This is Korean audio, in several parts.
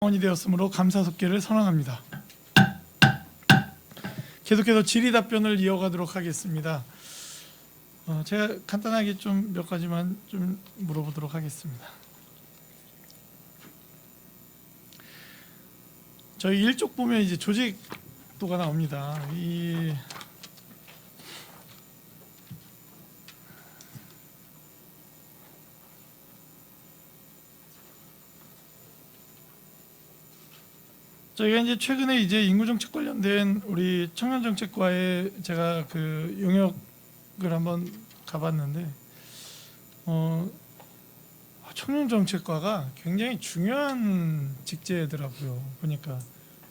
원이 되었으므로 감사속계를 선언합니다. 계속해서 질의 답변을 이어가도록 하겠습니다. 제가 간단하게 좀 몇 가지만 좀 물어보도록 하겠습니다. 저희 1쪽 보면 이제 조직도가 나옵니다. 저희가 이제 최근에 이제 인구정책 관련된 우리 청년정책과에 제가 그 용역을 한번 가봤는데, 청년정책과가 굉장히 중요한 직제더라고요. 보니까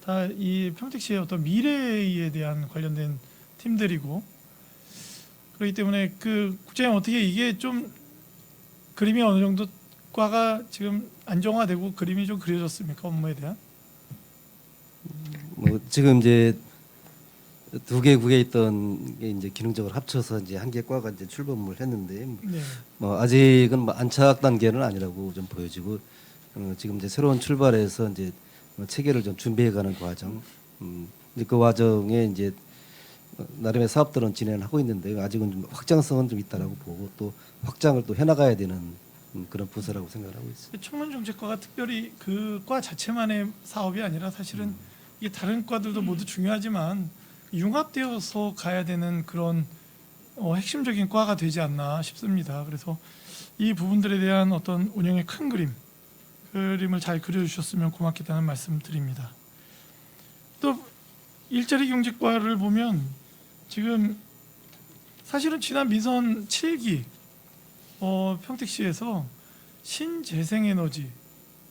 다 이 평택시의 어떤 미래에 대한 관련된 팀들이고, 그렇기 때문에 그 국장님 어떻게 이게 좀 그림이 어느 정도 과가 지금 안정화되고 그림이 좀 그려졌습니까? 업무에 대한? 뭐 지금 이제 두 개 국에 있던 게 이제 기능적으로 합쳐서 이제 한 개 과가 이제 출범을 했는데 네. 뭐 아직은 뭐 안착 단계는 아니라고 좀 보여지고 지금 이제 새로운 출발해서 이제 체계를 좀 준비해가는 과정. 이제 그 과정에 이제 나름의 사업들은 진행을 하고 있는데 아직은 좀 확장성은 좀 있다라고 보고 또 확장을 또 해나가야 되는 그런 부서라고 생각을 하고 있습니다. 청년정책과가 특별히 그 과 자체만의 사업이 아니라 사실은 이게 다른 과들도 모두 중요하지만 융합되어서 가야 되는 그런 핵심적인 과가 되지 않나 싶습니다. 그래서 이 부분들에 대한 어떤 운영의 큰 그림을 잘 그려주셨으면 고맙겠다는 말씀드립니다. 또 일자리 경제과를 보면 지금 사실은 지난 민선 7기 평택시에서 신재생에너지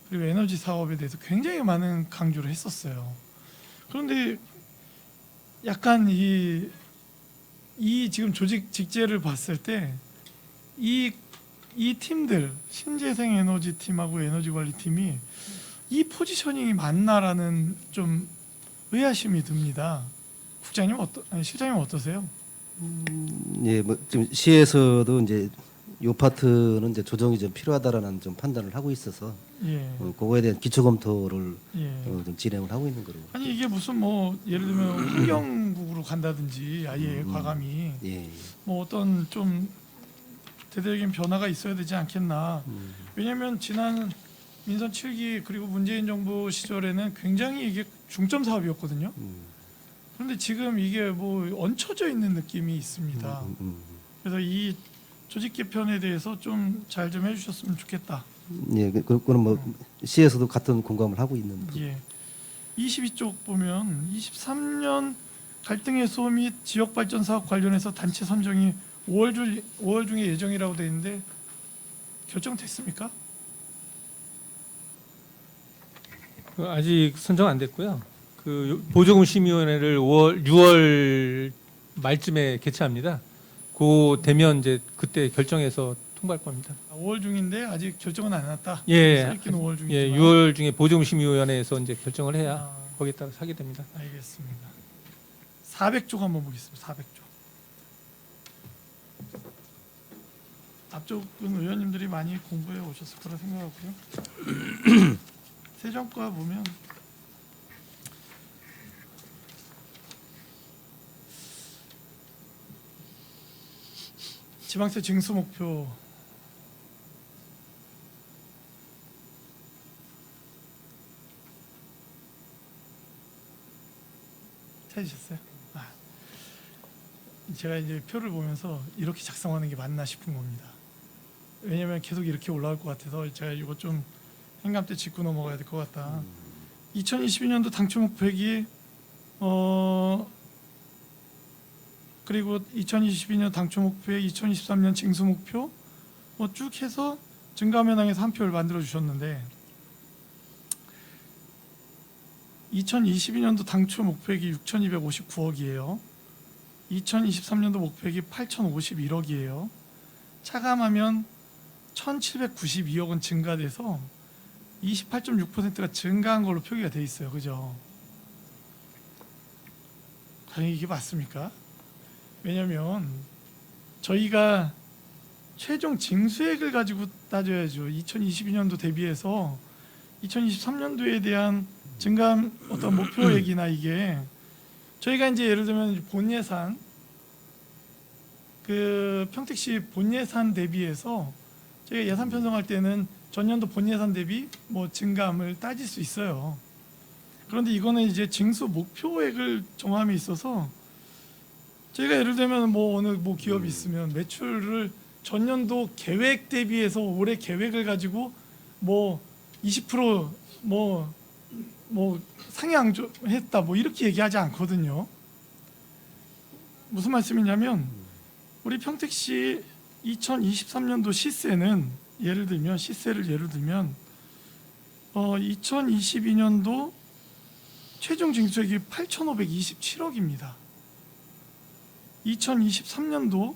그리고 에너지 사업에 대해서 굉장히 많은 강조를 했었어요. 그런데 약간 이 지금 조직 직제를 봤을 때 이 팀들 신재생에너지 팀하고 에너지관리 팀이 이 포지셔닝이 맞나라는 좀 의아심이 듭니다. 국장님 실장님 어떠세요? 예, 뭐 지금 시에서도 이제 요 파트는 이제 조정이 좀 필요하다라는 좀 판단을 하고 있어서 예. 그거에 대한 기초 검토를 예. 좀 진행을 하고 있는 거로. 아니 이게 무슨 뭐 예를 들면 환경국으로 간다든지 아예 과감히 예. 뭐 어떤 좀 대대적인 변화가 있어야 되지 않겠나. 왜냐하면 지난 민선 7기 그리고 문재인 정부 시절에는 굉장히 이게 중점 사업이었거든요. 그런데 지금 이게 뭐 얹혀져 있는 느낌이 있습니다. 그래서 이 조직 개편에 대해서 좀 잘 좀 해주셨으면 좋겠다. 예, 그건 뭐 시에서도 같은 공감을 하고 있는. 예. 22쪽 보면 23년 갈등 해소 및 지역 발전 사업 관련해서 단체 선정이 5월 중에 예정이라고 돼 있는데 결정됐습니까? 아직 선정 안 됐고요. 그 보조금 심의위원회를 6월 말쯤에 개최합니다. 그 되면 이제 그때 결정해서 통보할 겁니다. 5월 중인데 아직 결정은 안 났다. 예, 설기는 5월 중이지만. 예, 6월 중에 보조금 심의위원회에서 이제 결정을 해야 아, 거기에 따라 하게 됩니다. 알겠습니다. 400쪽 한번 보겠습니다. 400쪽. 앞쪽은 의원님들이 많이 공부해 오셨을 거라 생각하고요. 세정과 보면 지방세 징수 목표 찾으셨어요? 제가 이제 표를 보면서 이렇게 작성하는 게 맞나 싶은 겁니다. 왜냐하면 계속 이렇게 올라올 것 같아서 제가 이거 좀 행감 때 짚고 넘어가야 될 것 같다. 2022년도 당초 목표액이 그리고 2022년 당초 목표액, 2023년 징수 목표 뭐 쭉 해서 증가하면 항에서 한 표를 만들어 주셨는데 2022년도 당초 목표액이 6,259억이에요. 2023년도 목표액이 8,051억이에요. 차감하면 1,792억은 증가돼서 28.6%가 증가한 걸로 표기가 돼 있어요. 그죠? 과연 이게 맞습니까? 왜냐면 저희가 최종 징수액을 가지고 따져야죠. 2022년도 대비해서 2023년도에 대한 증감 어떤 목표액이나 이게 저희가 이제 예를 들면 본 예산 그 평택시 본 예산 대비해서 저희가 예산 편성할 때는 전년도 본 예산 대비 뭐 증감을 따질 수 있어요. 그런데 이거는 이제 징수 목표액을 정함에 있어서 저희가 예를 들면 뭐 어느 뭐 기업이 있으면 매출을 전년도 계획 대비해서 올해 계획을 가지고 뭐 20%뭐 상향했다 뭐 이렇게 얘기하지 않거든요. 무슨 말씀이냐면 우리 평택시 2023년도 시세는 시세를 예를 들면 2022년도 최종 징수액이 8,527억입니다. 2023년도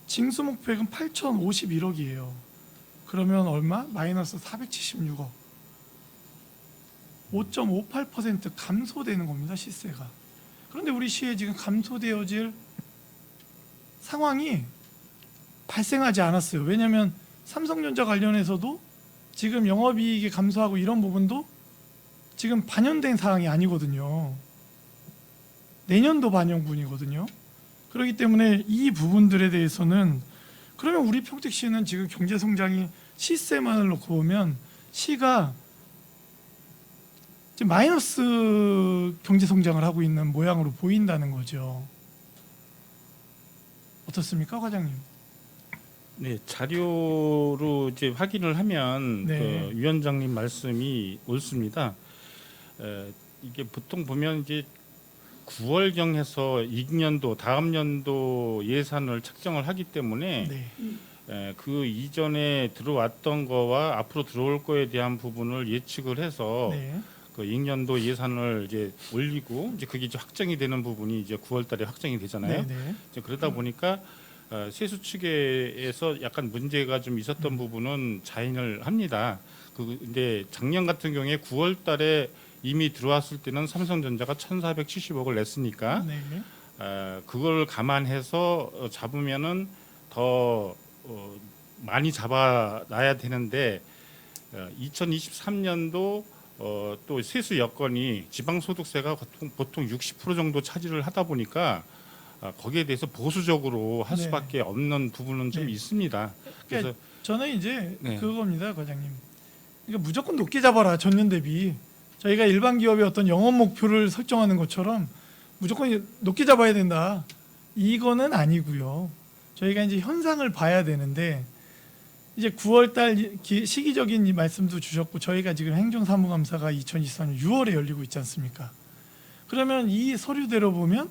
징수 목표액은 8,051억이에요. 그러면 얼마? 마이너스 476억. 5.58% 감소되는 겁니다, 시세가. 그런데 우리 시에 지금 감소되어질 상황이 발생하지 않았어요. 왜냐하면 삼성전자 관련해서도 지금 영업이익이 감소하고 이런 부분도 지금 반영된 사항이 아니거든요. 내년도 반영분이거든요. 그렇기 때문에 이 부분들에 대해서는 그러면 우리 평택시는 지금 경제 성장이 시세만을 놓고 보면 시가 지금 마이너스 경제 성장을 하고 있는 모양으로 보인다는 거죠. 어떻습니까, 과장님? 네, 자료로 이제 확인을 하면 네. 그 위원장님 말씀이 옳습니다. 이게 보통 보면 이제 9월경 해서 이년도 다음 연도 예산을 책정을 하기 때문에 네. 그 이전에 들어왔던 거와 앞으로 들어올 거에 대한 부분을 예측을 해서 네. 그 이년도 예산을 이제 올리고 이제 그게 이제 확정이 되는 부분이 이제 9월달에 확정이 되잖아요. 네. 네. 이제 그러다 보니까 세수 측에서 약간 문제가 좀 있었던 부분은 자인을 합니다. 근데 작년 같은 경우에 9월달에 이미 들어왔을 때는 삼성전자가 1,470억을 냈으니까 네. 그걸 감안해서 잡으면은 더 많이 잡아놔야 되는데 2023년도 또 세수 여건이 지방소득세가 보통 60% 정도 차지를 하다 보니까 거기에 대해서 보수적으로 할 네. 수밖에 없는 부분은 좀 네. 있습니다. 그래서 그러니까 저는 이제 네. 그겁니다, 과장님. 그러니까 무조건 높게 잡아라 전년 대비. 저희가 일반 기업의 어떤 영업 목표를 설정하는 것처럼 무조건 높게 잡아야 된다. 이거는 아니고요. 저희가 이제 현상을 봐야 되는데 이제 9월달 시기적인 이 말씀도 주셨고 저희가 지금 행정사무감사가 2024년 6월에 열리고 있지 않습니까? 그러면 이 서류대로 보면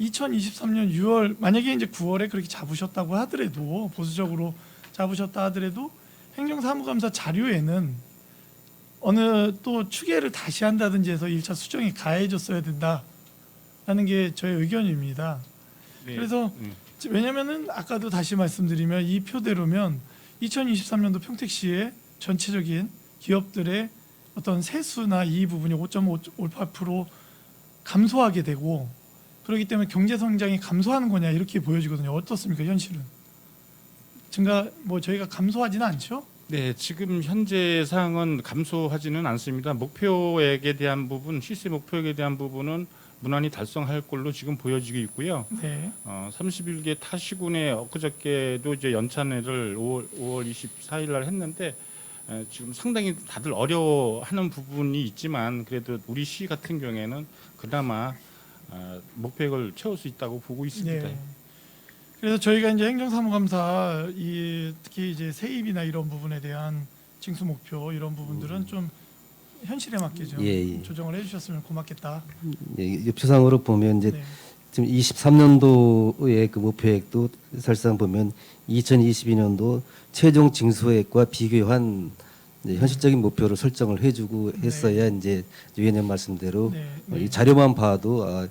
2023년 6월 만약에 이제 9월에 그렇게 잡으셨다고 하더라도 보수적으로 잡으셨다 하더라도 행정사무감사 자료에는 어느 또 추계를 다시 한다든지 해서 1차 수정이 가해졌어야 된다라는 게 저의 의견입니다. 네. 그래서 왜냐면은 아까도 다시 말씀드리면 이 표대로면 2023년도 평택시의 전체적인 기업들의 어떤 세수나 이 부분이 5.58% 감소하게 되고 그렇기 때문에 경제 성장이 감소하는 거냐 이렇게 보여지거든요. 어떻습니까, 현실은? 증가 뭐 저희가 감소하지는 않죠? 네, 지금 현재 상황은 감소하지는 않습니다. 목표액에 대한 부분, 시세 목표액에 대한 부분은 무난히 달성할 걸로 지금 보여지고 있고요. 네. 31개 타시군에 엊그저께도 이제 연찬회를 5월 24일 날 했는데 지금 상당히 다들 어려워하는 부분이 있지만 그래도 우리 시 같은 경우에는 그나마 목표액을 채울 수 있다고 보고 있습니다. 네. 그래서 저희가 이제 행정사무감사 특히 이제 세입이나 이런 부분에 대한 징수 목표 이런 부분들은 좀 현실에 맞게 좀 예. 조정을 해주셨으면 고맙겠다. 예, 표상으로 보면 이제 네. 지금 23년도의 그 목표액도 사실상 보면 2022년도 최종 징수액과 비교한 이제 현실적인 목표를 설정을 해주고 했어야 이제 위원님 말씀대로 네. 이 자료만 봐도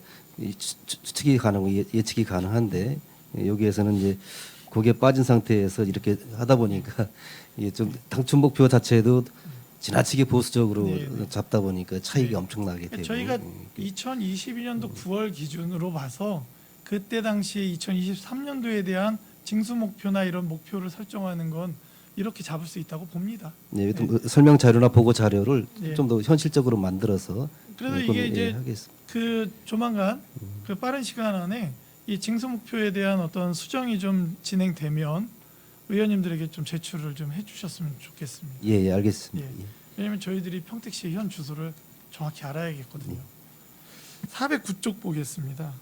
추측이 가능하고 예측이 가능한데 여기에서는 이제 거기에 빠진 상태에서 이렇게 하다 보니까 이게 좀 당초 목표 자체도 지나치게 보수적으로 네. 잡다 보니까 차익이 네. 엄청나게 되고 저희가 2022년도 9월 기준으로 봐서 그때 당시에 2023년도에 대한 징수 목표나 이런 목표를 설정하는 건 이렇게 잡을 수 있다고 봅니다. 예, 뭐 설명 자료나 보고 자료를 예. 좀 더 현실적으로 만들어서 그래서 그건, 이게 이제 하겠습니다. 그 조만간 그 빠른 시간 안에 이 징수 목표에 대한 어떤 수정이 좀 진행되면 의원님들에게 좀 제출을 좀 해주셨으면 좋겠습니다. 예, 예, 알겠습니다. 예. 예. 왜냐하면 저희들이 평택시 현 주소를 정확히 알아야겠거든요. 409쪽 보겠습니다.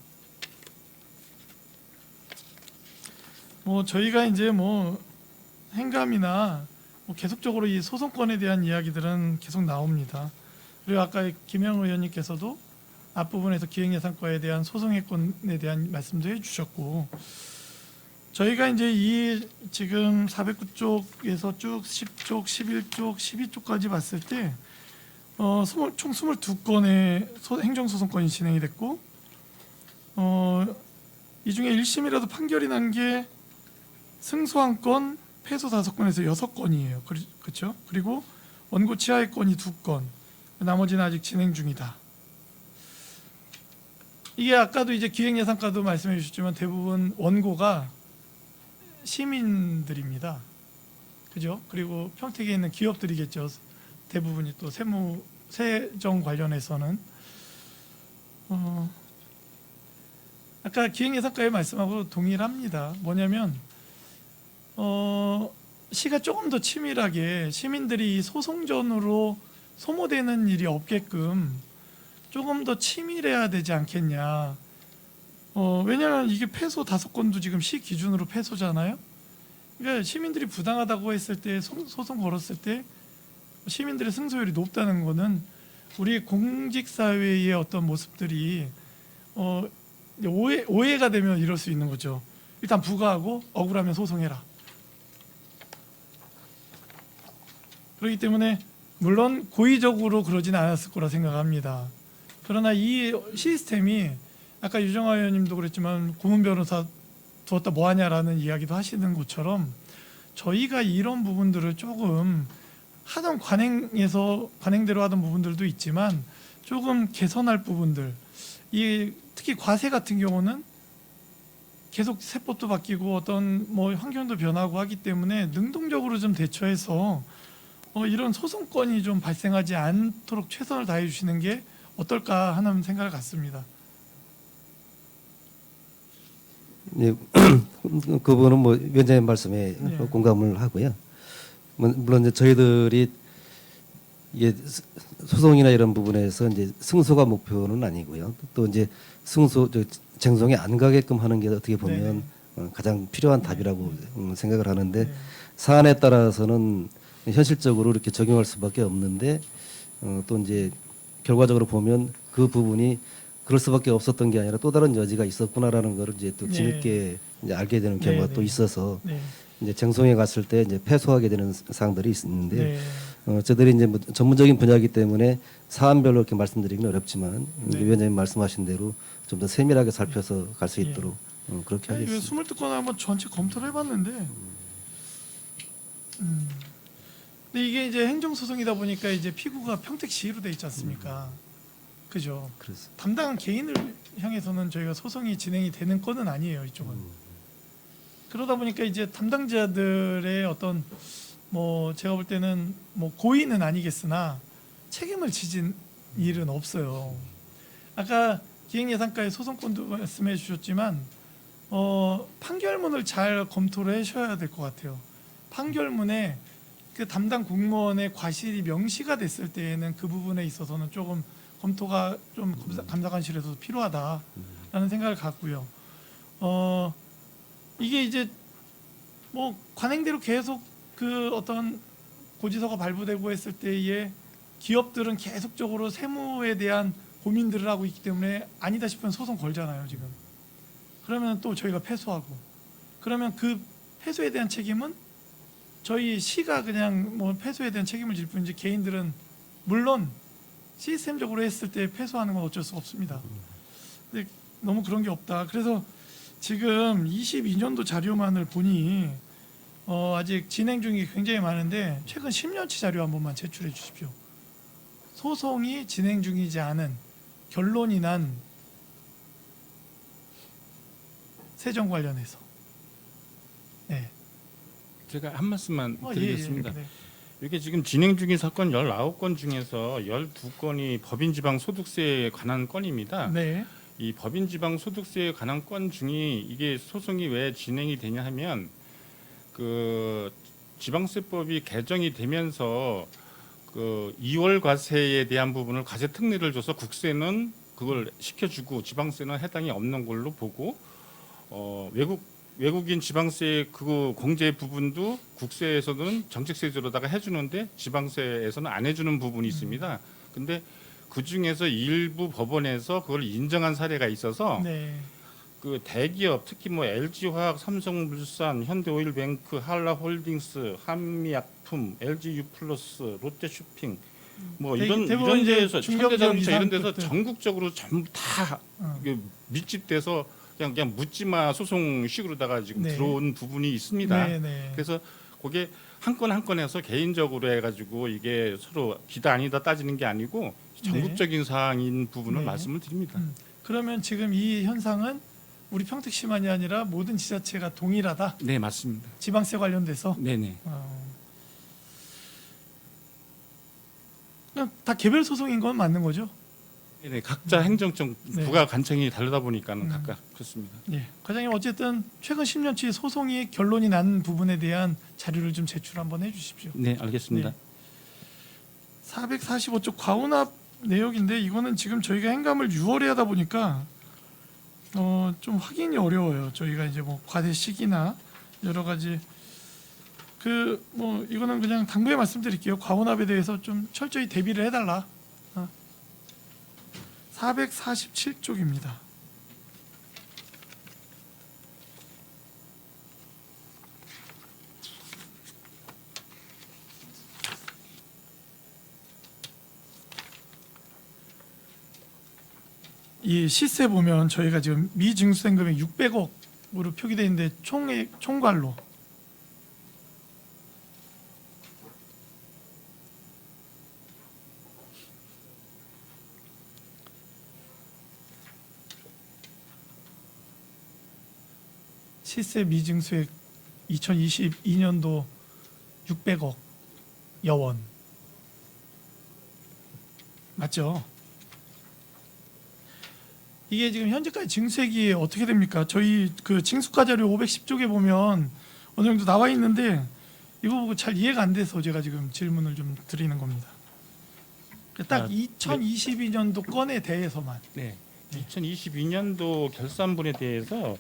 뭐 저희가 이제 뭐 행감이나 뭐 계속적으로 이 소송권에 대한 이야기들은 계속 나옵니다. 그리고 아까 김영 의원님께서도 앞부분에서 기획예산과에 대한 소송의권에 대한 말씀도 해주셨고, 저희가 이제 이 지금 409쪽에서 쭉 10쪽, 11쪽, 12쪽까지 봤을 때 총 22건의 행정소송권이 진행이 됐고, 이 중에 1심이라도 판결이 난 게 승소한 건, 패소 5건에서 6건이에요. 그렇죠? 그리고 원고 치하의 건이 2건, 나머지는 아직 진행 중이다. 이게 아까도 이제 기획예산과도 말씀해 주셨지만 대부분 원고가 시민들입니다. 그죠? 그리고 평택에 있는 기업들이겠죠. 대부분이 또 세정 관련해서는 아까 기획예산과의 말씀하고 동일합니다. 뭐냐면 시가 조금 더 치밀하게 시민들이 소송전으로 소모되는 일이 없게끔 조금 더 치밀해야 되지 않겠냐. 왜냐하면 이게 패소 5건도 지금 시 기준으로 패소잖아요. 그러니까 시민들이 부당하다고 했을 때 소송 걸었을 때 시민들의 승소율이 높다는 거는 우리 공직사회의 어떤 모습들이 오해가 되면 이럴 수 있는 거죠. 일단 부과하고 억울하면 소송해라. 그렇기 때문에 물론 고의적으로 그러진 않았을 거라 생각합니다. 그러나 이 시스템이 아까 유정화 의원님도 그랬지만 고문 변호사 두었다 뭐하냐라는 이야기도 하시는 것처럼 저희가 이런 부분들을 조금 하던 관행대로 하던 부분들도 있지만 조금 개선할 부분들, 특히 과세 같은 경우는 계속 세법도 바뀌고 어떤 뭐 환경도 변하고 하기 때문에 능동적으로 좀 대처해서 이런 소송건이 좀 발생하지 않도록 최선을 다해 주시는 게 어떨까 하는 생각을 갖습니다. 예, 그분은 뭐 위원장님 말씀에 네. 공감을 하고요. 물론 이제 저희들이 이게 소송이나 이런 부분에서 이제 승소가 목표는 아니고요. 또 이제 쟁송에 안 가게끔 하는 게 어떻게 보면 가장 필요한 답이라고 생각을 하는데 네. 사안에 따라서는 현실적으로 이렇게 적용할 수밖에 없는데 또 이제 결과적으로 보면 그 부분이 그럴 수밖에 없었던 게 아니라 또 다른 여지가 있었구나라는 것을 이제 또 뒤늦게 이제 알게 되는 경우가 네, 또 네. 있어서 네. 이제 쟁송에 갔을 때 이제 패소하게 되는 사항들이 있는데 네. 저들이 이제 뭐 전문적인 분야이기 때문에 사안별로 이렇게 말씀드리기는 어렵지만 네. 위원장님 말씀하신 대로 좀 더 세밀하게 살펴서 갈 수 예. 있도록 그렇게 이거 하겠습니다. 22건 한번 전체 검토를 해봤는데, 근데 이게 이제 행정소송이다 보니까 이제 피고가 평택시로 돼 있지 않습니까? 그죠? 그래서 담당한 개인을 향해서는 저희가 소송이 진행이 되는 건은 아니에요, 이쪽은. 그러다 보니까 이제 담당자들의 어떤 뭐 제가 볼 때는 뭐 고의는 아니겠으나 책임을 지진 일은 없어요. 아까 기획예산과의 소송권도 말씀해 주셨지만 판결문을 잘 검토를 하셔야 될 것 같아요. 판결문에 그 담당 공무원의 과실이 명시가 됐을 때에는 그 부분에 있어서는 조금 검토가 좀 감사관실에서 필요하다라는 생각을 갖고요. 이게 이제 뭐 관행대로 계속 그 어떤 고지서가 발부되고 했을 때에 기업들은 계속적으로 세무에 대한 고민들을 하고 있기 때문에 아니다 싶으면 소송 걸잖아요, 지금. 그러면 또 저희가 패소하고, 그러면 그 패소에 대한 책임은 저희 시가 그냥 뭐 패소에 대한 책임을 질 뿐이지 개인들은 물론 시스템적으로 했을 때 패소하는 건 어쩔 수 없습니다. 근데 너무 그런 게 없다. 그래서 지금 22년도 자료만을 보니 아직 진행 중이 굉장히 많은데 최근 10년치 자료 한 번만 제출해 주십시오. 소송이 진행 중이지 않은 결론이 난 세정 관련해서 제가 한 말씀만 예, 드리겠습니다. 네. 이게 지금 진행 중인 사건 19건 중에서 12건이 법인지방소득세에 관한 건입니다. 네. 이 법인지방소득세에 관한 건 중에 이게 소송이 왜 진행이 되냐 하면 그 지방세법이 개정이 되면서 그 2월 과세에 대한 부분을 과세 특례를 줘서 국세는 그걸 시켜주고 지방세는 해당이 없는 걸로 보고 외국인 지방세 그 공제 부분도 국세에서는 정책세제로다가 해주는데 지방세에서는 안 해주는 부분이 있습니다. 근데 그 중에서 일부 법원에서 그걸 인정한 사례가 있어서 네. 그 대기업 특히 뭐 LG화학, 삼성물산, 현대오일뱅크, 한라홀딩스, 한미약품, LG유플러스, 롯데쇼핑 뭐 이런 대부분 이제 데에서 중견기업 현대자동차 이런 이상 데서 것들. 전국적으로 전부 다 이게 밀집돼서 그냥 묻지마 소송식으로다가 지금 네. 들어온 부분이 있습니다. 네, 네. 그래서 그게 한 건 한 건에서 개인적으로 해가지고 이게 서로 기다 아니다 따지는 게 아니고 전국적인 사항인 부분을 네. 말씀을 드립니다. 그러면 지금 이 현상은 우리 평택시만이 아니라 모든 지자체가 동일하다. 네, 맞습니다. 지방세 관련돼서. 네네. 그냥 다 개별 소송인 건 맞는 거죠? 네, 각자 행정적 네. 부가 관청이 다르다 보니까는 음. 각각 그렇습니다. 예. 과장님 어쨌든 최근 10년치 소송이 결론이 난 부분에 대한 자료를 좀 제출 한번 해주십시오. 네, 알겠습니다. 네. 445쪽 과온합 내역인데 이거는 지금 저희가 행감을 6월에 하다 보니까 좀 확인이 어려워요. 저희가 이제 뭐 과세 시기나 여러 가지 그 뭐 이거는 그냥 당부의 말씀드릴게요. 과온합에 대해서 좀 철저히 대비를 해달라. 447쪽입니다. 이 시세 보면 저희가 지금 미증수된 금액 600억으로 표기되어 있는데 총괄로 시세 미증수액 2022년도 600억 여원 맞죠? 이게 지금 현재까지 징수액이 어떻게 됩니까? 저희 그 징수가 자료 510쪽에 보면 어느 정도 나와 있는데 이거 보고 잘 이해가 안 돼서 제가 지금 질문을 좀 드리는 겁니다. 딱 2022년도 건에 대해서만. 네. 2022년도 결산분에 대해서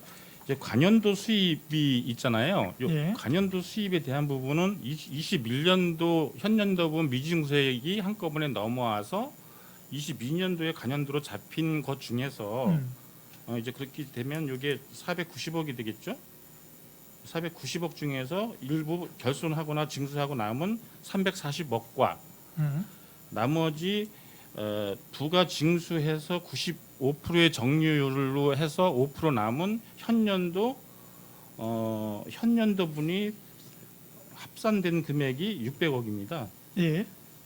이제 관연도 수입이 있잖아요. 요 예. 관연도 수입에 대한 부분은 21년도 현년도분 미징수액이 한꺼번에 넘어와서 22년도에 관연도로 잡힌 것 중에서 이제 그렇게 되면 이게 490억이 되겠죠. 490억 중에서 일부 결손하거나 징수하고 남은 340억과 나머지 부가 징수해서 95%의 정률로 해서 5% 남은 현년도분이 합산된 금액이 600억입니다. 예.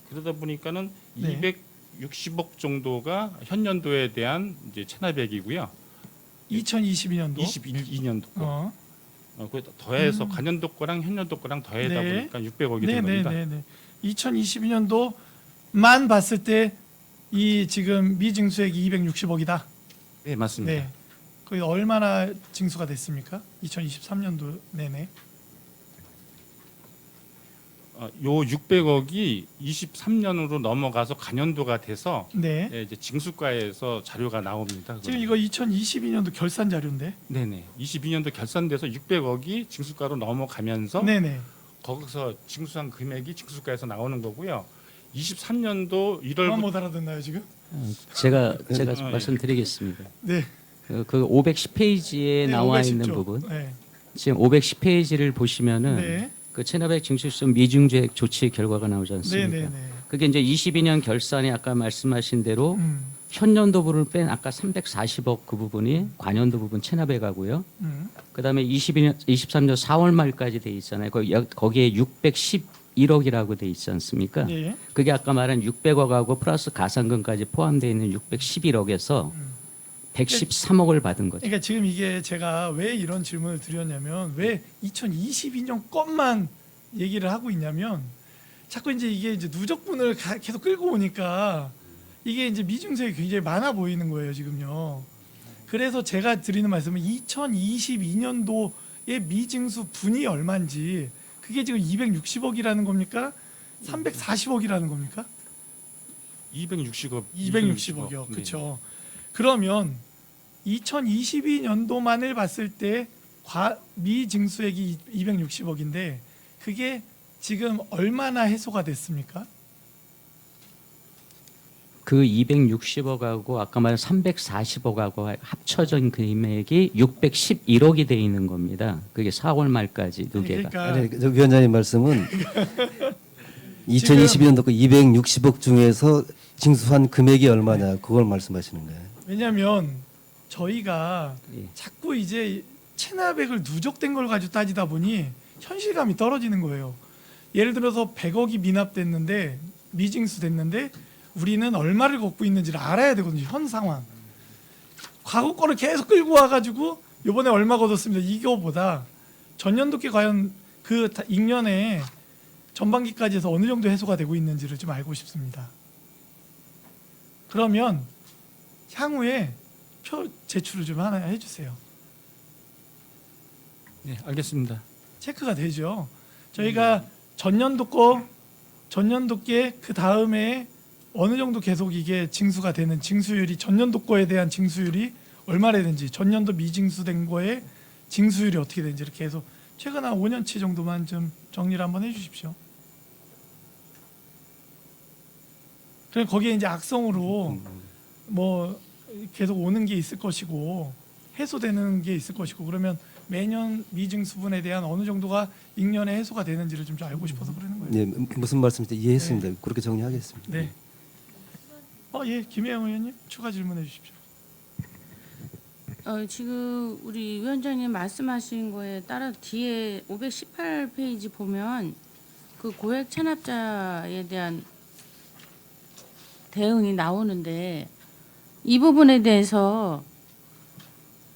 그러다 보니까는 네. 260억 정도가 현년도에 대한 이제 체납액이고요. 2022년도. 22년도 거. 더해서 관연도 거랑 현년도 거랑 더해다 네. 보니까 600억이 된 겁니다. 네네네. 2022년도만 봤을 때 이 지금 미징수액이 260억이다. 네, 맞습니다. 네. 그 얼마나 징수가 됐습니까? 2023년도 내내. 요 600억이 23년으로 넘어가서 관연도가 돼서 네. 이제 징수과에서 자료가 나옵니다. 지금 이거 2022년도 결산 자료인데. 네네. 22년도 결산돼서 600억이 징수과로 넘어가면서 네네. 거기서 징수한 금액이 징수과에서 나오는 거고요. 23년도 1월 못 알아듣나요 지금? 제가 예. 말씀드리겠습니다. 네. 그 510페이지에 네, 나와 510조. 있는 부분, 네. 지금 510페이지를 보시면은 네. 그 체납액 징수성 미중재액 조치 결과가 나오지 않습니까? 네네네. 그게 이제 22년 결산이 아까 말씀하신 대로 현년도분을 뺀 아까 340억 그 부분이 관연도 부분 체납액하고요. 그다음에 23년 4월 말까지 돼 있잖아요. 거기에 611억이라고 돼 있지 않습니까? 예. 그게 아까 말한 600억하고 플러스 가산금까지 포함되어 있는 611억에서 113억을 받은 거죠. 그러니까 지금 이게 제가 왜 이런 질문을 드렸냐면 왜 2022년 것만 얘기를 하고 있냐면 자꾸 이제 이게 이제 누적분을 계속 끌고 오니까 이게 이제 미증수액이 굉장히 많아 보이는 거예요 지금요. 그래서 제가 드리는 말씀은 2022년도의 미증수 분이 얼마인지 그게 지금 260억이라는 겁니까? 340억이라는 겁니까? 260억. 260억이요. 그렇죠. 그러면 2022년도만을 봤을 때 미증수액이 260억인데 그게 지금 얼마나 해소가 됐습니까? 그 260억하고 아까 말한 340억하고 합쳐진 금액이 611억이 돼 있는 겁니다. 그게 4월 말까지 두 개가. 그러니까 아니, 저 위원장님 말씀은 2022년도 그 260억 중에서 징수한 금액이 얼마냐 그걸 말씀하시는 거예요. 왜냐하면 저희가 예. 자꾸 이제 체납액을 누적된 걸 가지고 따지다 보니 현실감이 떨어지는 거예요. 예를 들어서 100억이 미납됐는데 미징수 됐는데 우리는 얼마를 걷고 있는지를 알아야 되거든요. 현 상황. 과거 거를 계속 끌고 와가지고 이번에 얼마 걷었습니다. 이거보다 전년도께 과연 그 익년에 전반기까지 해서 어느 정도 해소가 되고 있는지를 좀 알고 싶습니다. 그러면 향후에 표 제출을 좀 하나 해주세요. 네, 알겠습니다. 체크가 되죠. 저희가 전년도께 그 다음에 어느 정도 계속 이게 징수가 되는 징수율이 전년도 거에 대한 징수율이 얼마나 되는지 전년도 미징수된 거에 징수율이 어떻게 되는지 이렇게 해서 최근 한 5년치 정도만 좀 정리를 한번 해주십시오. 그럼 거기에 이제 악성으로 뭐 계속 오는 게 있을 것이고 해소되는 게 있을 것이고 그러면 매년 미증수분에 대한 어느 정도가 익년에 해소가 되는지를 좀 알고 싶어서 그러는 거예요. 네, 무슨 말씀인지 이해했습니다. 그렇게 정리하겠습니다. 네. 예, 김혜영 의원님 추가 질문해 주십시오. 지금 우리 위원장님 말씀하신 거에 따라 뒤에 518페이지 보면 그 고액 체납자에 대한 대응이 나오는데 이 부분에 대해서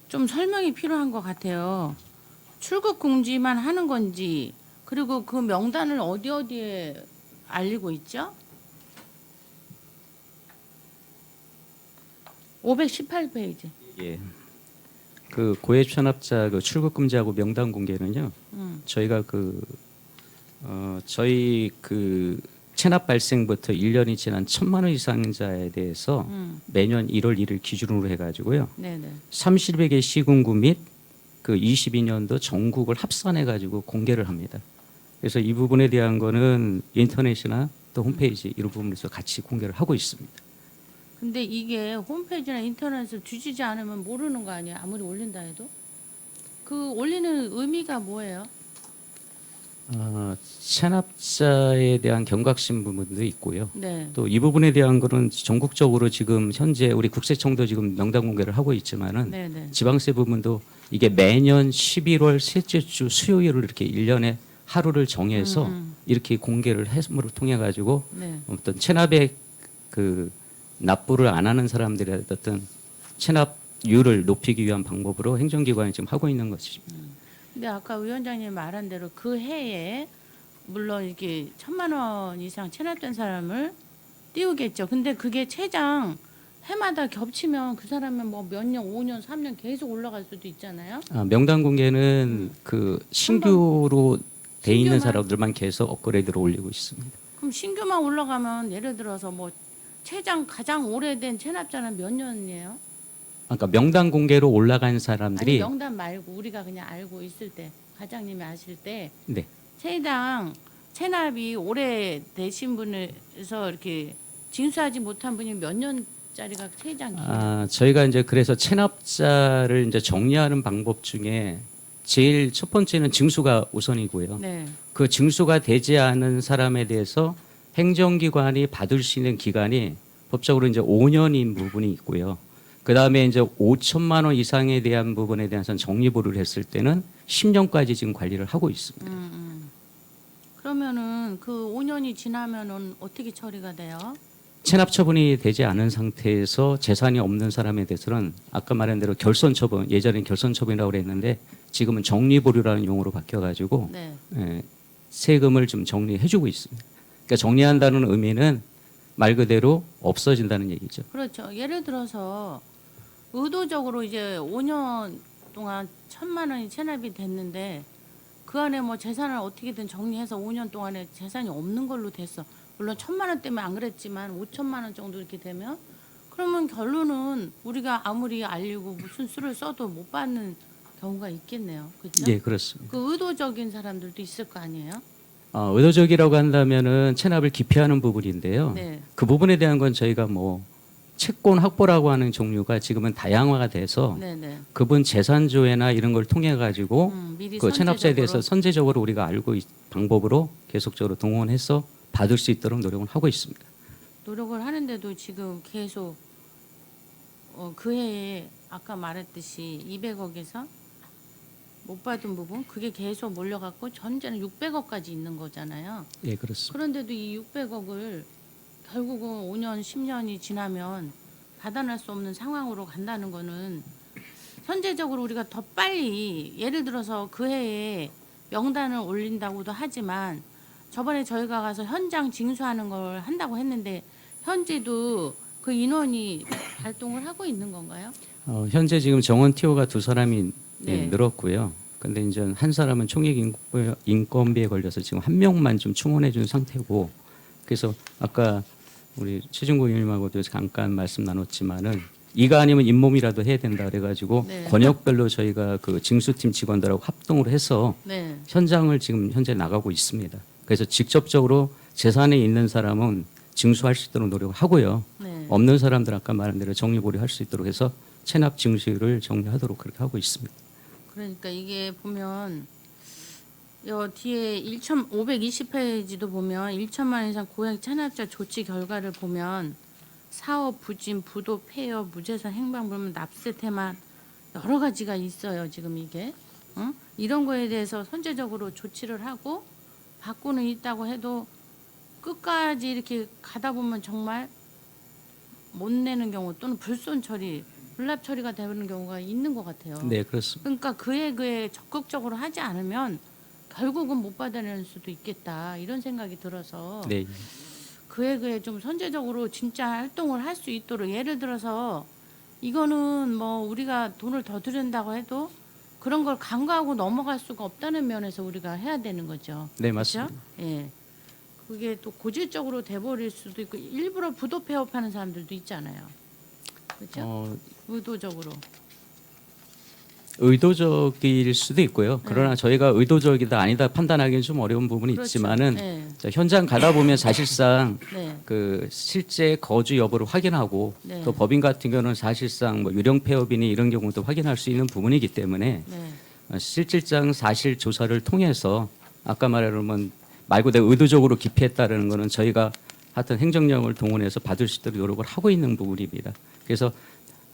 좀 설명이 필요한 것 같아요. 출국 금지만 하는 건지 그리고 그 명단을 어디에 알리고 있죠? 518페이지. 예. 그 고액 체납자 그 출국 금지하고 명단 공개는요. 저희가 저희 그 체납 발생부터 1년이 지난 1,000만 원 이상자에 대해서 매년 1월 1일 기준으로 해가지고요. 네네. 30여 개 시군구 및 그 22년도 전국을 합산해가지고 공개를 합니다. 그래서 이 부분에 대한 거는 인터넷이나 또 홈페이지 이런 부분에서 같이 공개를 하고 있습니다. 근데 이게 홈페이지나 인터넷을 뒤지지 않으면 모르는 거 아니에요? 아무리 올린다 해도? 그 올리는 의미가 뭐예요? 체납자에 대한 경각심 부분도 있고요. 네. 또 이 부분에 대한 거는 전국적으로 지금 현재 우리 국세청도 지금 명단 공개를 하고 있지만은 네네. 지방세 부분도 이게 매년 11월 셋째 주 수요일을 이렇게 1년에 하루를 정해서 이렇게 공개를 해서를 통해 가지고 네. 어떤 체납액 그 납부를 안 하는 사람들의 어떤 체납률을 높이기 위한 방법으로 행정기관이 지금 하고 있는 것입니다. 근데 아까 위원장님 말한 대로 그 해에 물론 이렇게 1,000만 원 이상 체납된 사람을 띄우겠죠. 근데 그게 최장 해마다 겹치면 그 사람은 뭐 몇 년, 5년, 3년 계속 올라갈 수도 있잖아요. 명단 공개는 그 신규로 돼 있는 신규만? 사람들만 계속 업그레이드로 올리고 있습니다. 그럼 신규만 올라가면 예를 들어서 뭐 최장 가장 오래된 체납자는 몇 년이에요? 그러니까 명단 공개로 올라간 아니 사람들이 명단 말고 우리가 그냥 알고 있을 때 과장님이 아실 때 네. 최장 체납이 오래되신 분에서 이렇게 징수하지 못한 분이 몇 년짜리가 최장 기준? 저희가 이제 그래서 체납자를 이제 정리하는 방법 중에 제일 첫 번째는 징수가 우선이고요. 네. 그 징수가 되지 않은 사람에 대해서 행정기관이 받을 수 있는 기간이 법적으로 이제 5년인 부분이 있고요. 그 다음에 이제 5천만 원 이상에 대한 부분에 대해서는 정리보류를 했을 때는 10년까지 지금 관리를 하고 있습니다. 그러면은 그 5년이 지나면은 어떻게 처리가 돼요? 체납 처분이 되지 않은 상태에서 재산이 없는 사람에 대해서는 아까 말한 대로 결손 처분, 예전엔 결손 처분이라고 그랬는데 지금은 정리보류라는 용어로 바뀌어가지고 네. 세금을 좀 정리해주고 있습니다. 그러니까 정리한다는 의미는 말 그대로 없어진다는 얘기죠. 그렇죠. 예를 들어서 의도적으로 이제 5년 동안 1,000만 원이 체납이 됐는데 그 안에 뭐 재산을 어떻게든 정리해서 5년 동안에 재산이 없는 걸로 됐어. 물론 1,000만 원 때문에 안 그랬지만 5천만 원 정도 이렇게 되면 그러면 결론은 우리가 아무리 알리고 무슨 수를 써도 못 받는 경우가 있겠네요. 그렇죠? 예, 그렇습니다. 그 의도적인 사람들도 있을 거 아니에요? 의도적이라고 한다면은 체납을 기피하는 부분인데요. 네. 그 부분에 대한 건 저희가 뭐 채권 확보라고 하는 종류가 지금은 다양화가 돼서 네네. 그분 재산 조회나 이런 걸 통해 가지고 미리 그 체납자에 대해서 선제적으로. 선제적으로 우리가 알고 방법으로 계속적으로 동원해서 받을 수 있도록 노력을 하고 있습니다. 노력을 하는데도 지금 계속 그 해에 아까 말했듯이 200억에서 못 받은 부분 그게 계속 몰려갖고 전제는 600억까지 있는 거잖아요. 예, 그렇습니다. 그런데도 이 600억을 결국은 5년, 10년이 지나면 받아낼 수 없는 상황으로 간다는 거는 선제적으로 우리가 더 빨리 예를 들어서 그 해에 명단을 올린다고도 하지만 저번에 저희가 가서 현장 징수하는 걸 한다고 했는데 현재도 그 인원이 발동을 하고 있는 건가요? 현재 지금 정원 티오가 2사람이 네. 늘었고요. 근데 이제 한 사람은 총액 인건비에 걸려서 지금 한 명만 좀 충원해 준 상태고 그래서 아까 우리 최진구 의원님하고도 잠깐 말씀 나눴지만은 이가 아니면 잇몸이라도 해야 된다 그래가지고 네. 권역별로 저희가 그 징수팀 직원들하고 합동을 해서 네. 현장을 지금 현재 나가고 있습니다. 그래서 직접적으로 재산에 있는 사람은 징수할 수 있도록 노력을 하고요. 네. 없는 사람들 아까 말한 대로 정리보류할 수 있도록 해서 체납 징수율을 정리하도록 그렇게 하고 있습니다. 그러니까 이게 보면 요 뒤에 1,520페이지도 보면 1천만 원 이상 고액 체납자 조치 결과를 보면 사업 부진, 부도, 폐업, 무재산 행방불명, 납세 태만 여러 가지가 있어요. 지금 이게 이런 거에 대해서 선제적으로 조치를 하고 받고는 있다고 해도 끝까지 이렇게 가다 보면 정말 못 내는 경우 또는 불손 처리, 불납 처리가 되는 경우가 있는 것 같아요. 네, 그렇습니다. 그러니까 그에 적극적으로 하지 않으면 결국은 못 받아낼 수도 있겠다 이런 생각이 들어서 네. 그에 좀 선제적으로 진짜 활동을 할 수 있도록 예를 들어서 이거는 뭐 우리가 돈을 더 들인다고 해도 그런 걸 간과하고 넘어갈 수가 없다는 면에서 우리가 해야 되는 거죠. 네, 그렇죠? 맞습니다. 예. 그게 또 고질적으로 돼버릴 수도 있고 일부러 부도 폐업하는 사람들도 있잖아요. 그렇죠? 의도적으로. 의도적일 수도 있고요. 그러나 저희가 의도적이다 아니다 판단하기는 좀 어려운 부분이 그렇죠. 있지만은 네. 자, 현장 가다 보면 사실상 네. 그 실제 거주 여부를 확인하고 네. 또 법인 같은 경우는 사실상 뭐 유령 폐업이니 이런 경우도 확인할 수 있는 부분이기 때문에 네. 실질상 사실 조사를 통해서 아까 말하면 말 그대로 의도적으로 기피했다는 거는 저희가 하여튼 행정력을 동원해서 받을 수 있도록 노력을 하고 있는 부분입니다. 그래서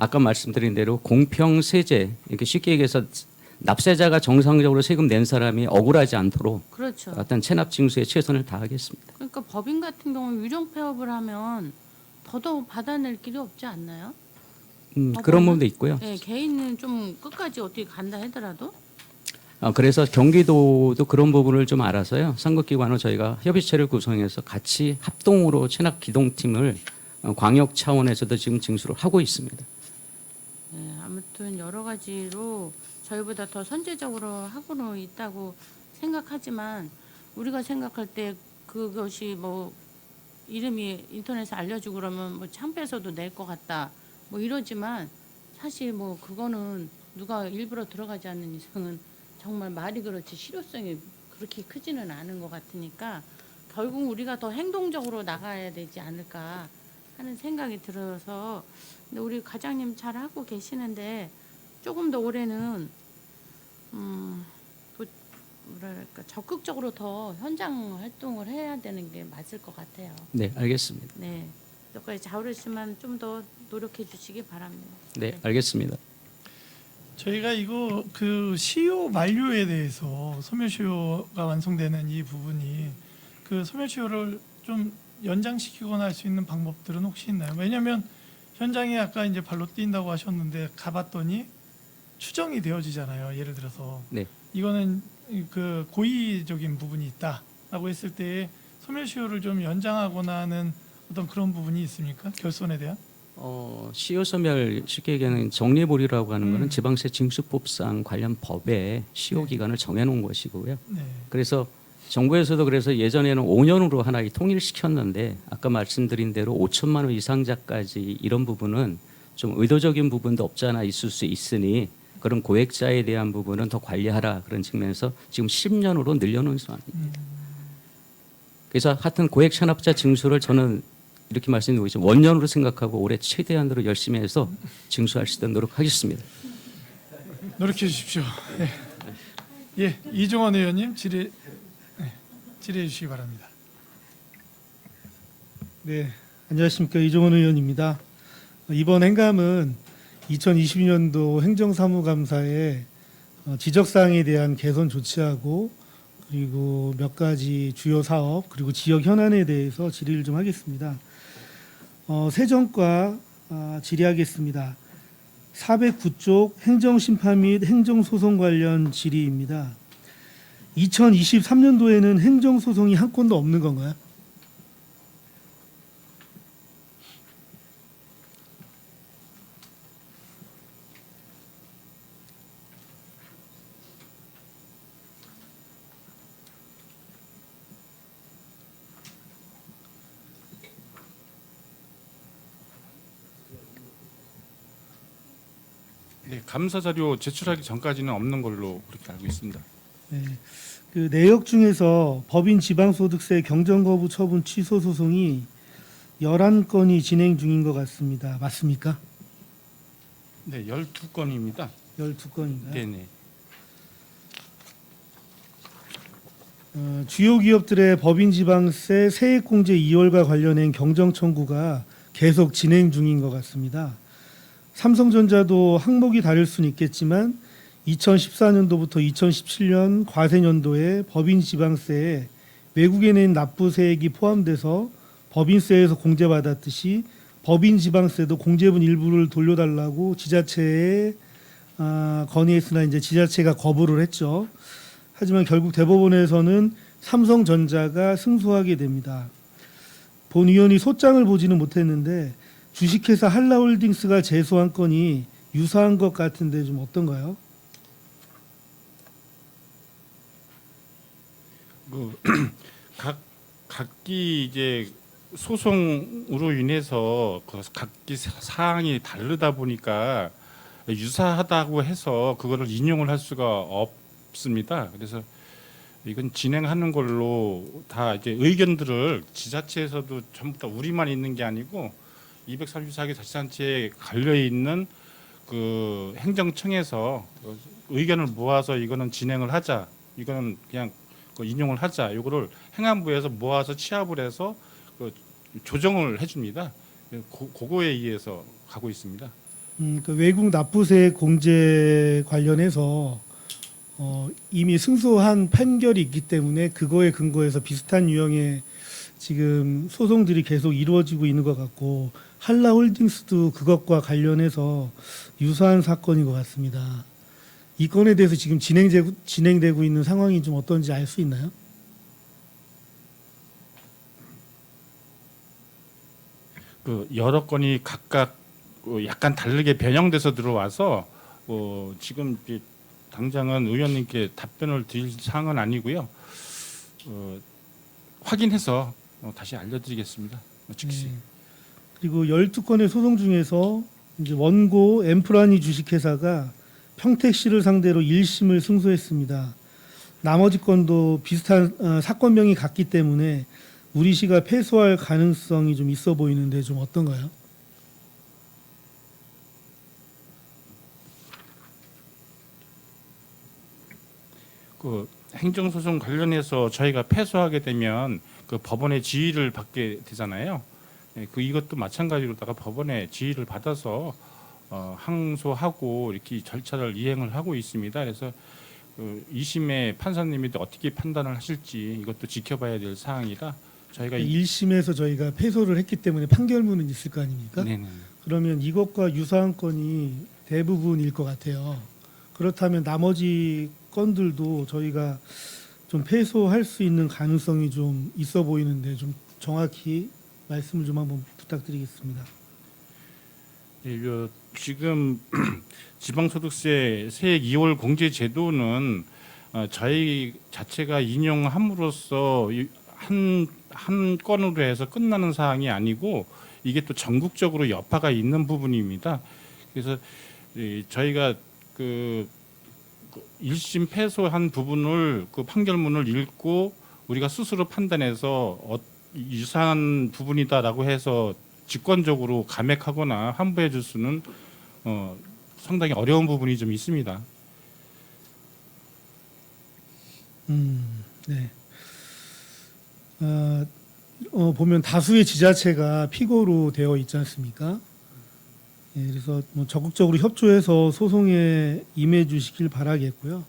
아까 말씀드린 대로 공평 세제 이렇게 쉽게 얘기해서 납세자가 정상적으로 세금 낸 사람이 억울하지 않도록 그렇죠. 어떤 체납 징수에 최선을 다하겠습니다. 그러니까 법인 같은 경우는 유령 폐업을 하면 더더욱 받아낼 길이 없지 않나요? 그런 부분도 있고요. 네, 개인은 좀 끝까지 어떻게 간다 하더라도 그래서 경기도도 그런 부분을 좀 알아서요. 상급기관으로 저희가 협의체를 구성해서 같이 합동으로 체납 기동팀을 광역 차원에서도 지금 징수를 하고 있습니다. 네, 아무튼 여러 가지로 저희보다 더 선제적으로 하고는 있다고 생각하지만 우리가 생각할 때 그것이 뭐 이름이 인터넷에 알려주고 그러면 뭐 창피해서도 낼 것 같다 뭐 이러지만 사실 뭐 그거는 누가 일부러 들어가지 않는 이상은 정말 말이 그렇지 실효성이 그렇게 크지는 않은 것 같으니까 결국 우리가 더 행동적으로 나가야 되지 않을까 하는 생각이 들어서 근데 우리 과장님 잘 하고 계시는데 조금 더 올해는 또 뭐랄까 적극적으로 더 현장 활동을 해야 되는 게 맞을 것 같아요. 네, 알겠습니다. 네, 여기까지 자우르시면 좀 더 노력해 주시기 바랍니다. 네, 알겠습니다. 저희가 이거 그 시효 만료에 대해서 소멸시효가 완성되는 이 부분이 그 소멸시효를 좀 연장시키거나 할 수 있는 방법들은 혹시 있나요? 왜냐하면 현장에 아까 이제 발로 뛴다고 하셨는데 가봤더니 추정이 되어지잖아요. 예를 들어서 네. 이거는 그 고의적인 부분이 있다. 된다라고 했을 때 소멸시효를 좀 연장하거나 하는 어떤 그런 부분이 있습니까? 결손에 대한? 시효 소멸 쉽게 얘기하는 정리보리라고 하는 거는 음. 지방세 징수법상 관련 법에 시효 기간을 정해놓은 것이고요. 네. 그래서 정부에서도 그래서 예전에는 5년으로 하나 통일시켰는데 아까 말씀드린 대로 5천만 원 이상자까지 이런 부분은 좀 의도적인 부분도 없지 않아 있을 수 있으니 그런 고액자에 대한 부분은 더 관리하라 그런 측면에서 지금 10년으로 늘려놓은 상황입니다. 그래서 하여튼 고액 체납자 징수를 저는 이렇게 말씀드리고 있죠. 원년으로 생각하고 올해 최대한으로 열심히 해서 징수할 수 있도록 노력하겠습니다. 노력해 주십시오. 네. 예, 이종원 의원님 질의해 주시기 바랍니다. 네, 안녕하십니까. 이종원 의원입니다. 이번 행감은 2022년도 행정사무감사에 지적사항에 대한 개선 조치하고 그리고 몇 가지 주요 사업 그리고 지역 현안에 대해서 질의를 좀 하겠습니다. 세정과 질의하겠습니다. 409쪽 행정심판 및 행정소송 관련 질의입니다. 2023년도에는 행정소송이 한 건도 없는 건가요? 네, 감사 자료 제출하기 전까지는 없는 걸로 그렇게 알고 있습니다. 네. 그 내역 중에서 법인 지방소득세 경정 거부 처분 취소 소송이 11건이 진행 중인 것 같습니다. 맞습니까? 네, 12건입니다. 12건인가요? 네, 네. 주요 기업들의 법인 지방세 세액공제 2월과 관련된 경정 청구가 계속 진행 중인 것 같습니다. 삼성전자도 항목이 다를 수는 있겠지만 2014년도부터 2017년 과세년도에 법인 지방세에 외국에 낸 납부세액이 포함돼서 법인세에서 공제받았듯이 법인 지방세도 공제분 일부를 돌려달라고 지자체에 건의했으나 이제 지자체가 거부를 했죠. 하지만 결국 대법원에서는 삼성전자가 승소하게 됩니다. 본 위원이 소장을 보지는 못했는데 주식회사 한라홀딩스가 제소한 건이 유사한 것 같은데 좀 어떤가요? 각기 이제 소송으로 인해서 그 각기 사항이 다르다 보니까 유사하다고 해서 그거를 인용을 할 수가 없습니다. 그래서 이건 진행하는 걸로 다 이제 의견들을 지자체에서도 전부 다 우리만 있는 게 아니고 234개 자치단체에 갈려 있는 그 행정청에서 의견을 모아서 이거는 진행을 하자, 이거는 그냥 인용을 하자, 이거를 행안부에서 모아서 취합을 해서 그 조정을 해줍니다. 그거에 의해서 가고 있습니다. 그 외국 납부세 공제 관련해서 이미 승소한 판결이 있기 때문에 그거에 근거해서 비슷한 유형의 지금 소송들이 계속 이루어지고 있는 것 같고 한라홀딩스도 그것과 관련해서 유사한 사건인 것 같습니다. 이 건에 대해서 지금 진행되고 있는 상황이 좀 어떤지 알 수 있나요? 그 여러 건이 각각 약간 다르게 변형돼서 들어와서 지금 당장은 의원님께 답변을 드릴 사항은 아니고요. 확인해서 다시 알려드리겠습니다. 즉시. 네. 그리고 12건의 소송 중에서 이제 원고 엠프라니 주식회사가 평택시를 상대로 1심을 승소했습니다. 나머지 건도 비슷한 사건명이 같기 때문에 우리 시가 패소할 가능성이 좀 있어 보이는데 좀 어떤가요? 그 행정소송 관련해서 저희가 패소하게 되면 그 법원의 지휘를 받게 되잖아요. 그 이것도 마찬가지로다가 법원의 지휘를 받아서 항소하고 이렇게 절차를 이행을 하고 있습니다. 그래서 그 2심의 판사님이 어떻게 판단을 하실지 이것도 지켜봐야 될 사항이라 저희가 1심에서 저희가 패소를 했기 때문에 판결문은 있을 거 아닙니까? 네네. 그러면 이것과 유사한 건이 대부분일 것 같아요. 그렇다면 나머지 건들도 저희가 좀 패소할 수 있는 가능성이 좀 있어 보이는데 좀 정확히 말씀을 좀 한번 부탁드리겠습니다. 지금 지방소득세 세액 2월 공제 제도는 저희 자체가 인용함으로써 한 건으로 해서 끝나는 사항이 아니고 이게 또 전국적으로 여파가 있는 부분입니다. 그래서 저희가 그 1심 패소한 부분을 그 판결문을 읽고 우리가 스스로 판단해서 유사한 부분이다라고 해서 직권적으로 감액하거나 환부해 줄 수는 상당히 어려운 부분이 좀 있습니다. 네. 보면 다수의 지자체가 피고로 되어 있지 않습니까? 예, 그래서 뭐 적극적으로 협조해서 소송에 임해 주시길 바라겠고요.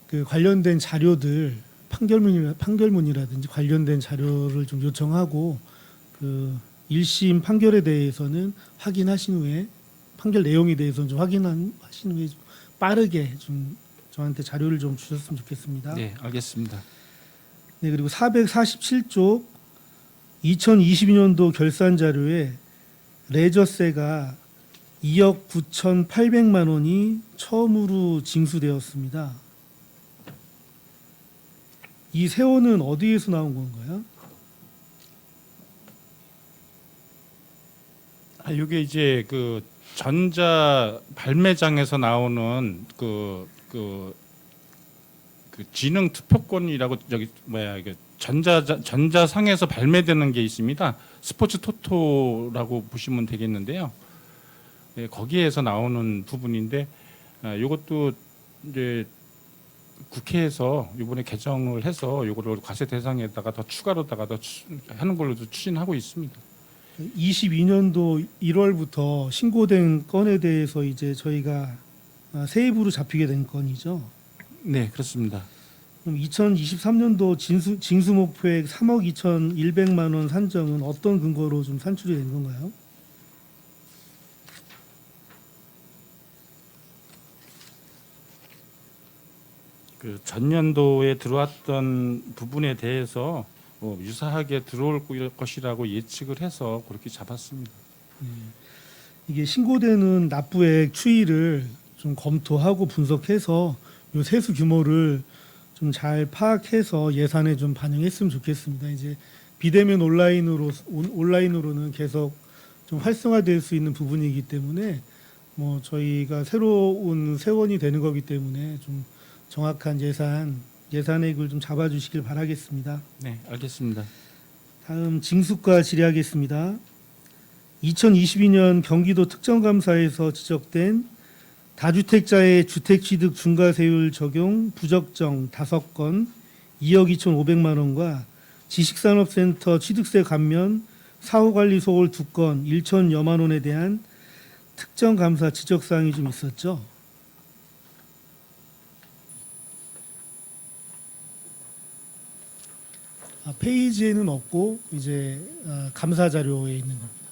그 관련된 자료들 판결문이라든지 관련된 자료를 좀 요청하고 그 1심 판결에 대해서는 확인하신 후에 판결 내용에 대해서는 좀 확인하신 후에 좀 빠르게 좀 저한테 자료를 좀 주셨으면 좋겠습니다. 네, 알겠습니다. 네, 그리고 447쪽 2022년도 결산 자료에 레저세가 2억 9,800만 원이 처음으로 징수되었습니다. 이 세원은 어디에서 나온 건가요? 이게 이제 그 전자 발매장에서 나오는 그 지능 투표권이라고 저기 전자상에서 발매되는 게 있습니다. 스포츠 토토라고 보시면 되겠는데요. 네, 거기에서 나오는 부분인데 이것도 이제 국회에서 이번에 개정을 해서 이거를 과세 대상에다가 더 추가로다가 더 하는 걸로도 추진하고 있습니다. 22년도 1월부터 신고된 건에 대해서 이제 저희가 세입으로 잡히게 된 건이죠. 네, 그렇습니다. 그럼 2023년도 징수 목표액 3억 2,100만 원 산정은 어떤 근거로 좀 산출이 된 건가요? 그 전년도에 들어왔던 부분에 대해서 유사하게 들어올 것이라고 예측을 해서 그렇게 잡았습니다. 이게 신고되는 납부액 추이를 좀 검토하고 분석해서 요 세수 규모를 좀 잘 파악해서 예산에 좀 반영했으면 좋겠습니다. 이제 비대면 온라인으로는 계속 좀 활성화될 수 있는 부분이기 때문에 뭐 저희가 새로운 세원이 되는 거기 때문에 좀 정확한 예산액을 좀 잡아주시길 바라겠습니다. 네, 알겠습니다. 다음 징수과 질의하겠습니다. 2022년 경기도 특정감사에서 지적된 다주택자의 주택취득 중과세율 적용 부적정 5건 2억 2,500만 원과 지식산업센터 취득세 감면 사후관리 소홀 2건 1천여만 원에 대한 특정감사 지적사항이 좀 있었죠. 페이지에는 없고 이제 감사 자료에 있는 겁니다.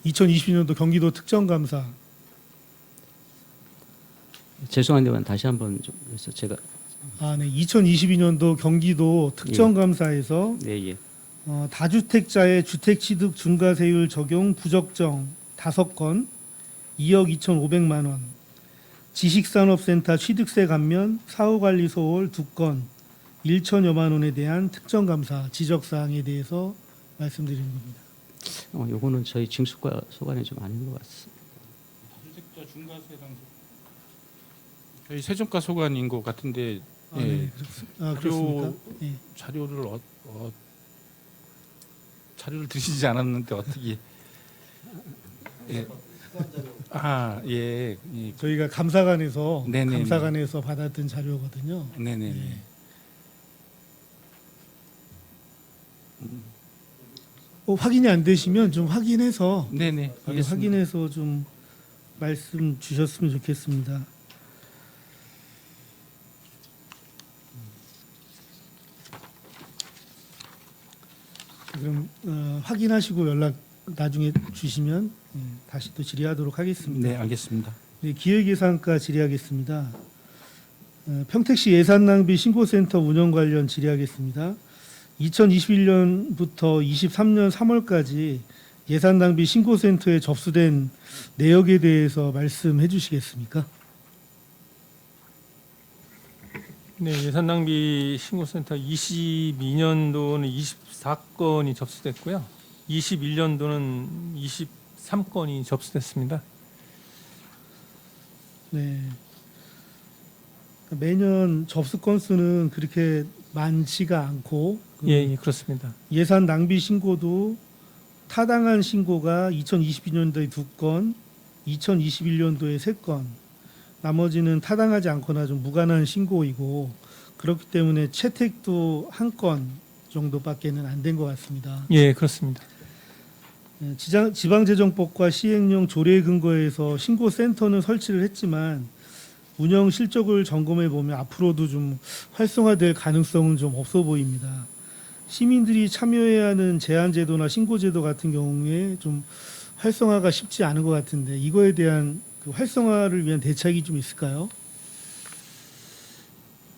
2022년도 경기도 특정감사. 죄송한데만 다시 한번 좀 해서 제가 네. 2022년도 경기도 특정감사에서 예. 다주택자의 주택취득 중과세율 적용 부적정 5건 2억 2,500만 원, 지식산업센터 취득세 감면 사후관리 소홀 2건 1천여만 원에 대한 특정감사 지적사항에 대해서 말씀드리는 겁니다. 요거는 저희 징수과 소관이 좀 아닌 것 같습니다. 다주택자 중과세랑 저희 세종과 소관인 것 같은데 네, 그렇습니까? 네. 자료를 자료를 드리지 않았는데 어떻게? 예. 예. 저희가 감사관에서 네네네. 감사관에서 받았던 자료거든요. 네네. 네. 확인이 안 되시면 좀 확인해서 네네. 알겠습니다. 확인해서 좀 말씀 주셨으면 좋겠습니다. 그럼 확인하시고 연락 나중에 주시면 다시 또 질의하도록 하겠습니다. 네, 알겠습니다. 네, 기획예산과 질의하겠습니다. 평택시 예산낭비 신고센터 운영 관련 질의하겠습니다. 2021년부터 23년 3월까지 예산낭비 신고센터에 접수된 내역에 대해서 말씀해 주시겠습니까? 네, 예산 낭비 신고센터 22년도는 24건이 접수됐고요. 21년도는 23건이 접수됐습니다. 네. 매년 접수 건수는 그렇게 많지가 않고 예, 그렇습니다. 예산 낭비 신고도 타당한 신고가 2022년도에 2건, 2021년도에 3건, 나머지는 타당하지 않거나 좀 무관한 신고이고 그렇기 때문에 채택도 1건 정도밖에는 안 된 것 같습니다. 예, 그렇습니다. 지방재정법과 시행령 조례에 근거해서 신고센터는 설치를 했지만 운영 실적을 점검해 보면 앞으로도 좀 활성화될 가능성은 좀 없어 보입니다. 시민들이 참여해야 하는 제한제도나 신고제도 같은 경우에 좀 활성화가 쉽지 않은 것 같은데 이거에 대한 그 활성화를 위한 대책이 좀 있을까요?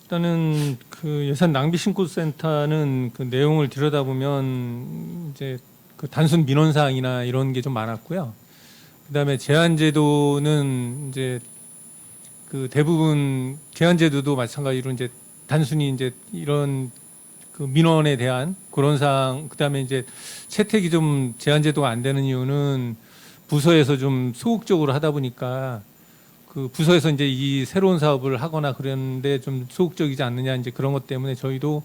일단은 그 예산 낭비 신고센터는 그 내용을 들여다보면 이제 그 단순 민원 사항이나 이런 게 좀 많았고요. 그다음에 제한제도는 이제 그 대부분 제한제도도 마찬가지로 이제 단순히 이제 이런 그 민원에 대한 그런 사항, 그다음에 이제 채택이 좀 제한제도가 안 되는 이유는 부서에서 좀 소극적으로 하다 보니까 그 부서에서 이제 이 새로운 사업을 하거나 그랬는데 좀 소극적이지 않느냐 이제 그런 것 때문에 저희도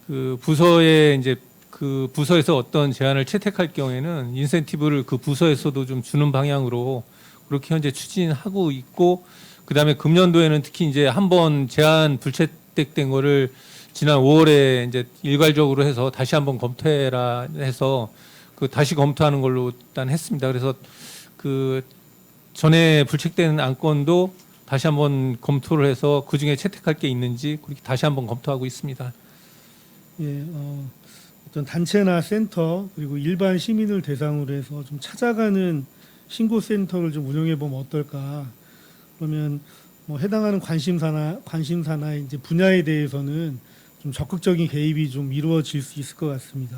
그 부서에 이제 그 부서에서 어떤 제안을 채택할 경우에는 인센티브를 그 부서에서도 좀 주는 방향으로 그렇게 현재 추진하고 있고, 그다음에 금년도에는 특히 이제 한번 제안 불채택된 거를 지난 5월에 이제 일괄적으로 해서 다시 한번 검토해라 해서 그 다시 검토하는 걸로 일단 했습니다. 그래서 그 전에 불채택된 안건도 다시 한번 검토를 해서 그 중에 채택할 게 있는지 그렇게 다시 한번 검토하고 있습니다. 예, 어떤 단체나 센터 그리고 일반 시민을 대상으로 해서 좀 찾아가는 신고센터를 좀 운영해 보면 어떨까? 그러면 뭐 해당하는 관심사나 이제 분야에 대해서는 좀 적극적인 개입이 좀 이루어질 수 있을 것 같습니다.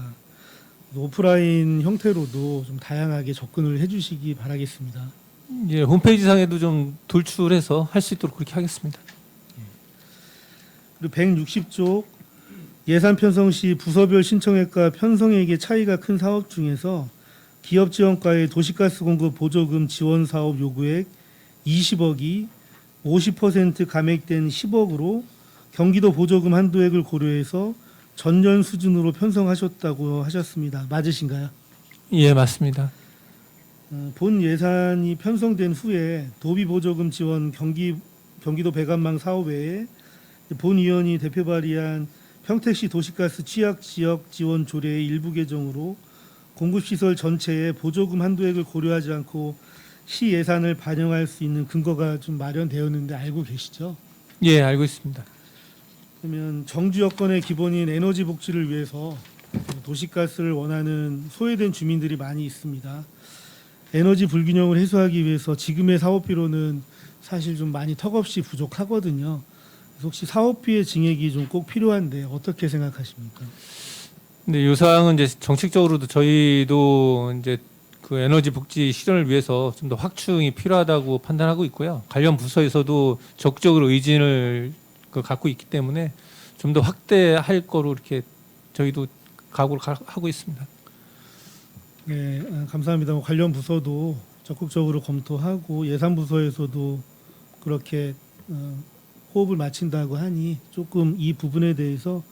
오프라인 형태로도 좀 다양하게 접근을 해주시기 바라겠습니다. 예, 홈페이지 상에도 좀 돌출해서 할 수 있도록 그렇게 하겠습니다. 그리고 160조 예산 편성 시 부서별 신청액과 편성액의 차이가 큰 사업 중에서 기업지원과의 도시가스 공급 보조금 지원 사업 요구액 20억이 50% 감액된 10억으로 경기도 보조금 한도액을 고려해서 전년 수준으로 편성하셨다고 하셨습니다. 맞으신가요? 예, 맞습니다. 본 예산이 편성된 후에 도비 보조금 지원 경기도 배관망 사업 외에 본 의원이 대표 발의한 평택시 도시가스 취약 지역 지원 조례의 일부 개정으로 공급시설 전체에 보조금 한도액을 고려하지 않고 시 예산을 반영할 수 있는 근거가 좀 마련되었는데 알고 계시죠? 예, 알고 있습니다. 그러면 정주 여건의 기본인 에너지 복지를 위해서 도시가스를 원하는 소외된 주민들이 많이 있습니다. 에너지 불균형을 해소하기 위해서 지금의 사업비로는 사실 좀 많이 턱없이 부족하거든요. 그래서 혹시 사업비의 증액이 좀 꼭 필요한데 어떻게 생각하십니까? 근데 이 사항은 이제 정책적으로도 저희도 이제 그 에너지 복지 실현을 위해서 좀 더 확충이 필요하다고 판단하고 있고요. 관련 부서에서도 적극적으로 의진을 갖고 있기 때문에 좀 더 확대할 거로 이렇게 저희도 각오를 하고 있습니다. 네, 감사합니다. 관련 부서도 적극적으로 검토하고 예산부서에서도 그렇게 호흡을 맞춘다고 하니 조금 이 부분에 대해서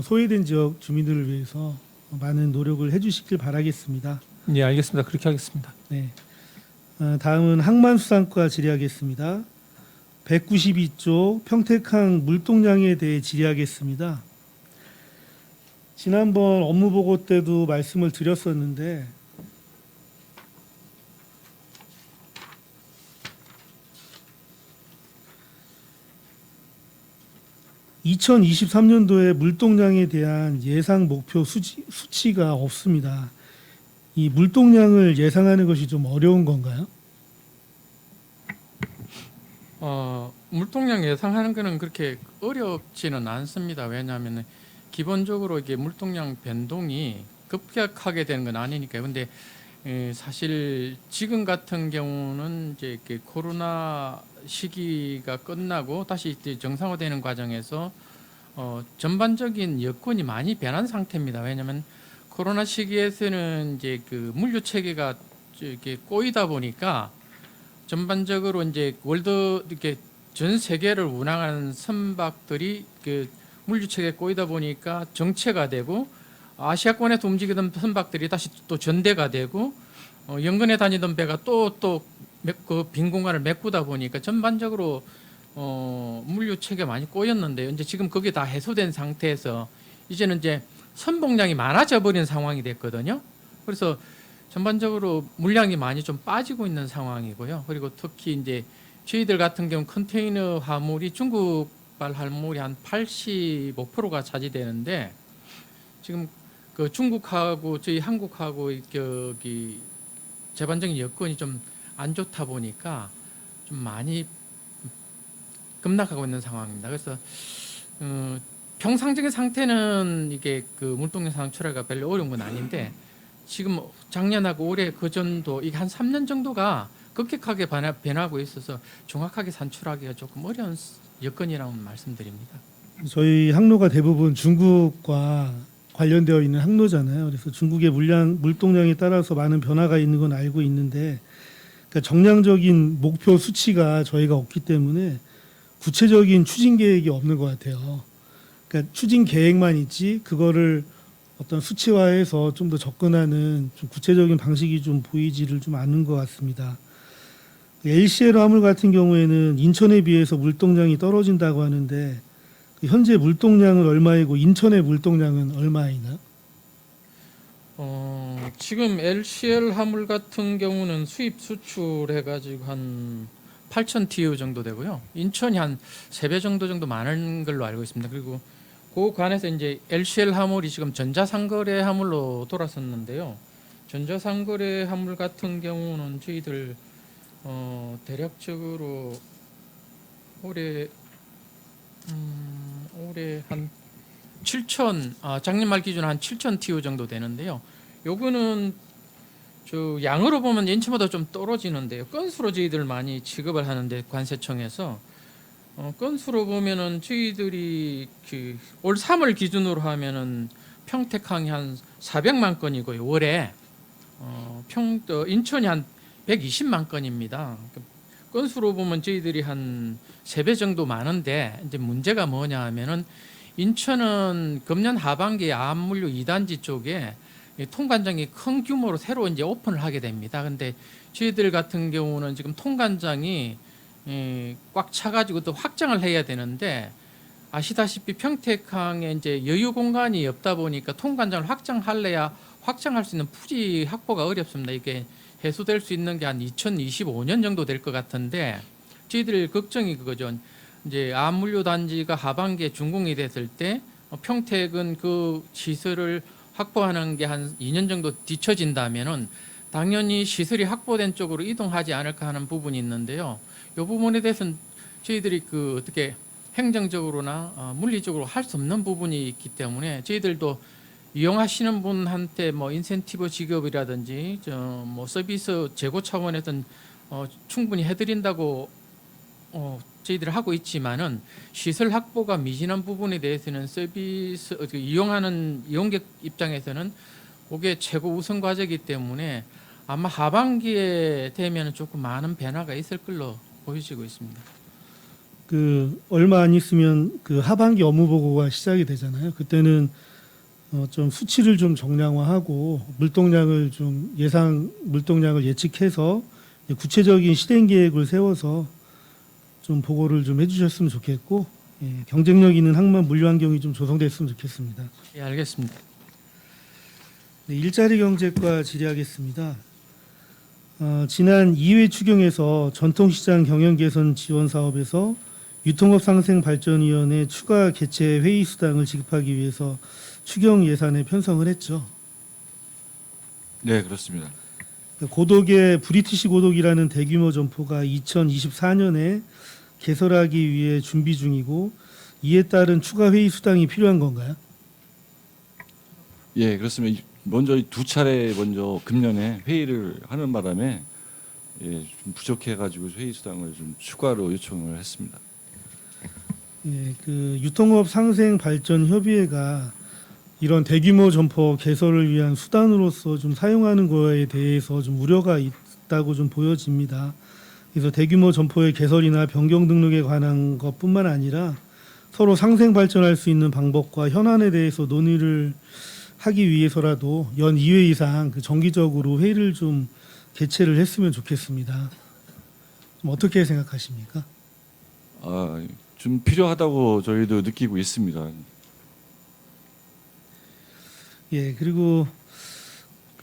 소외된 지역 주민들을 위해서 많은 노력을 해주시길 바라겠습니다. 예, 알겠습니다. 그렇게 하겠습니다. 네, 다음은 항만수산과 질의하겠습니다. 192조 평택항 물동량에 대해 질의하겠습니다. 지난번 업무보고 때도 말씀을 드렸었는데 (2023년도에) 물동량에 대한 예상 목표 수치가 없습니다. 이 물동량을 예상하는 것이 좀 어려운 건가요? 물동량 예상하는 거는 그렇게 어렵지는 않습니다. 왜냐하면 기본적으로 이게 물동량 변동이 급격하게 되는 건 아니니까요. 근데 사실 지금 같은 경우는 이제 이렇게 코로나 시기가 끝나고 다시 이제 정상화되는 과정에서 전반적인 여건이 많이 변한 상태입니다. 왜냐하면 코로나 시기에서는 이제 그 물류 체계가 이렇게 꼬이다 보니까 전반적으로 이제 이렇게 전 세계를 운항하는 선박들이 그 물류 체계에 꼬이다 보니까 정체가 되고 아시아권에서 움직이던 선박들이 다시 또 전대가 되고 연근에 다니던 배가 또 그 빈 공간을 메꾸다 보니까 전반적으로 물류 체계가 많이 꼬였는데요. 이제 지금 그게 다 해소된 상태에서 이제는 이제 선봉량이 많아져 버린 상황이 됐거든요. 그래서 전반적으로 물량이 많이 좀 빠지고 있는 상황이고요. 그리고 특히 이제 저희들 같은 경우 컨테이너 화물이 중국발 화물이 한 85%가 차지되는데 지금 그 중국하고 저희 한국하고 저기 제반적인 여건이 좀 안 좋다 보니까 좀 많이 급락하고 있는 상황입니다. 그래서 평상적인 상태는 이게 그 물동량 상황 출하가 별로 어려운 건 아닌데 지금 작년하고 올해 그전도 이게 한 3년 정도가 급격하게 변하고 있어서 정확하게 산출하기가 조금 어려운 여건이라고 말씀드립니다. 저희 항로가 대부분 중국과 관련되어 있는 항로잖아요. 그래서 중국의 물동량에 따라서 많은 변화가 있는 건 알고 있는데, 그러니까 정량적인 목표 수치가 저희가 없기 때문에 구체적인 추진 계획이 없는 것 같아요. 그러니까 추진 계획만 있지 그거를 어떤 수치화해서 좀 더 접근하는 좀 구체적인 방식이 좀 보이지를 좀 않는 것 같습니다. LCL 화물 같은 경우에는 인천에 비해서 물동량이 떨어진다고 하는데 현재 물동량은 얼마이고 인천의 물동량은 얼마이나? 지금 LCL 화물 같은 경우는 수입 수출해가지고 한 8,000 TEU 정도 되고요. 인천이 한 3배 정도 많은 걸로 알고 있습니다. 그리고 그 관해서 이제 LCL 화물이 지금 전자상거래 화물로 돌아섰는데요. 전자상거래 화물 같은 경우는 저희들 대략적으로 올해 한 7,000 작년 말 기준 한 7,000 TEU 정도 되는데요. 요거는 저 양으로 보면 인천보다 좀 떨어지는데요. 건수로 저희들 많이 지급을 하는데 관세청에서 건수로 보면은 저희들이 그 올 3월 기준으로 하면은 평택항이 한 400만 건이고요. 올해 인천이 한 120만 건입니다. 건수로 보면 저희들이 한 3배 정도 많은데 이제 문제가 뭐냐 하면은 인천은 금년 하반기에 암물류 2단지 쪽에 통관장이 큰 규모로 새로 이제 오픈을 하게 됩니다. 근데 저희들 같은 경우는 지금 통관장이 꽉 차가지고 또 확장을 해야 되는데 아시다시피 평택항에 이제 여유 공간이 없다 보니까 통관장을 확장할래야 확장할 수 있는 부지 확보가 어렵습니다. 이게 해소될 수 있는 게 한 2025년 정도 될 것 같은데 저희들 걱정이 그거죠. 이제 암물류 단지가 하반기에 준공이 됐을 때 평택은 그 시설을 확보하는 게 한 2년 정도 뒤처진다면은 당연히 시설이 확보된 쪽으로 이동하지 않을까 하는 부분이 있는데요. 이 부분에 대해서는 저희들이 그 어떻게 행정적으로나 물리적으로 할 수 없는 부분이 있기 때문에 저희들도 이용하시는 분한테 뭐 인센티브 지급이라든지 뭐 서비스 제고 차원에서 충분히 해드린다고 저희들이 하고 있지만은 시설 확보가 미진한 부분에 대해서는 서비스 이용하는 이용객 입장에서는 그게 최고 우선 과제이기 때문에 아마 하반기에 되면 조금 많은 변화가 있을 걸로 보여지고 있습니다. 그 얼마 안 있으면 그 하반기 업무 보고가 시작이 되잖아요. 그때는 좀 수치를 좀 정량화하고 물동량을 좀 예상 물동량을 예측해서 구체적인 실행 계획을 세워서 좀 보고를 좀 해주셨으면 좋겠고 경쟁력 있는 항만 물류 환경이 좀 조성됐으면 좋겠습니다. 예, 알겠습니다. 네, 일자리 경제과 질의하겠습니다. 지난 2회 추경에서 전통시장 경영 개선 지원 사업에서 유통업 상생 발전위원회 추가 개최 회의 수당을 지급하기 위해서 추경 예산에 편성을 했죠. 네, 그렇습니다. 고독의 브리티시 고독이라는 대규모 점포가 2024년에 개설하기 위해 준비 중이고 이에 따른 추가 회의 수당이 필요한 건가요? 예, 그렇습니다. 먼저 두 차례 먼저 금년에 회의를 하는 바람에 좀 부족해가지고 회의 수당을 좀 추가로 요청을 했습니다. 예, 그 유통업 상생 발전 협의회가 이런 대규모 점포 개설을 위한 수단으로서 좀 사용하는 거에 대해서 좀 우려가 있다고 좀 보여집니다. 그래서 대규모 점포의 개설이나 변경 등록에 관한 것뿐만 아니라 서로 상생 발전할 수 있는 방법과 현안에 대해서 논의를 하기 위해서라도 연 2회 이상 그 정기적으로 회의를 좀 개최를 했으면 좋겠습니다. 좀 어떻게 생각하십니까? 좀 필요하다고 저희도 느끼고 있습니다. 예, 그리고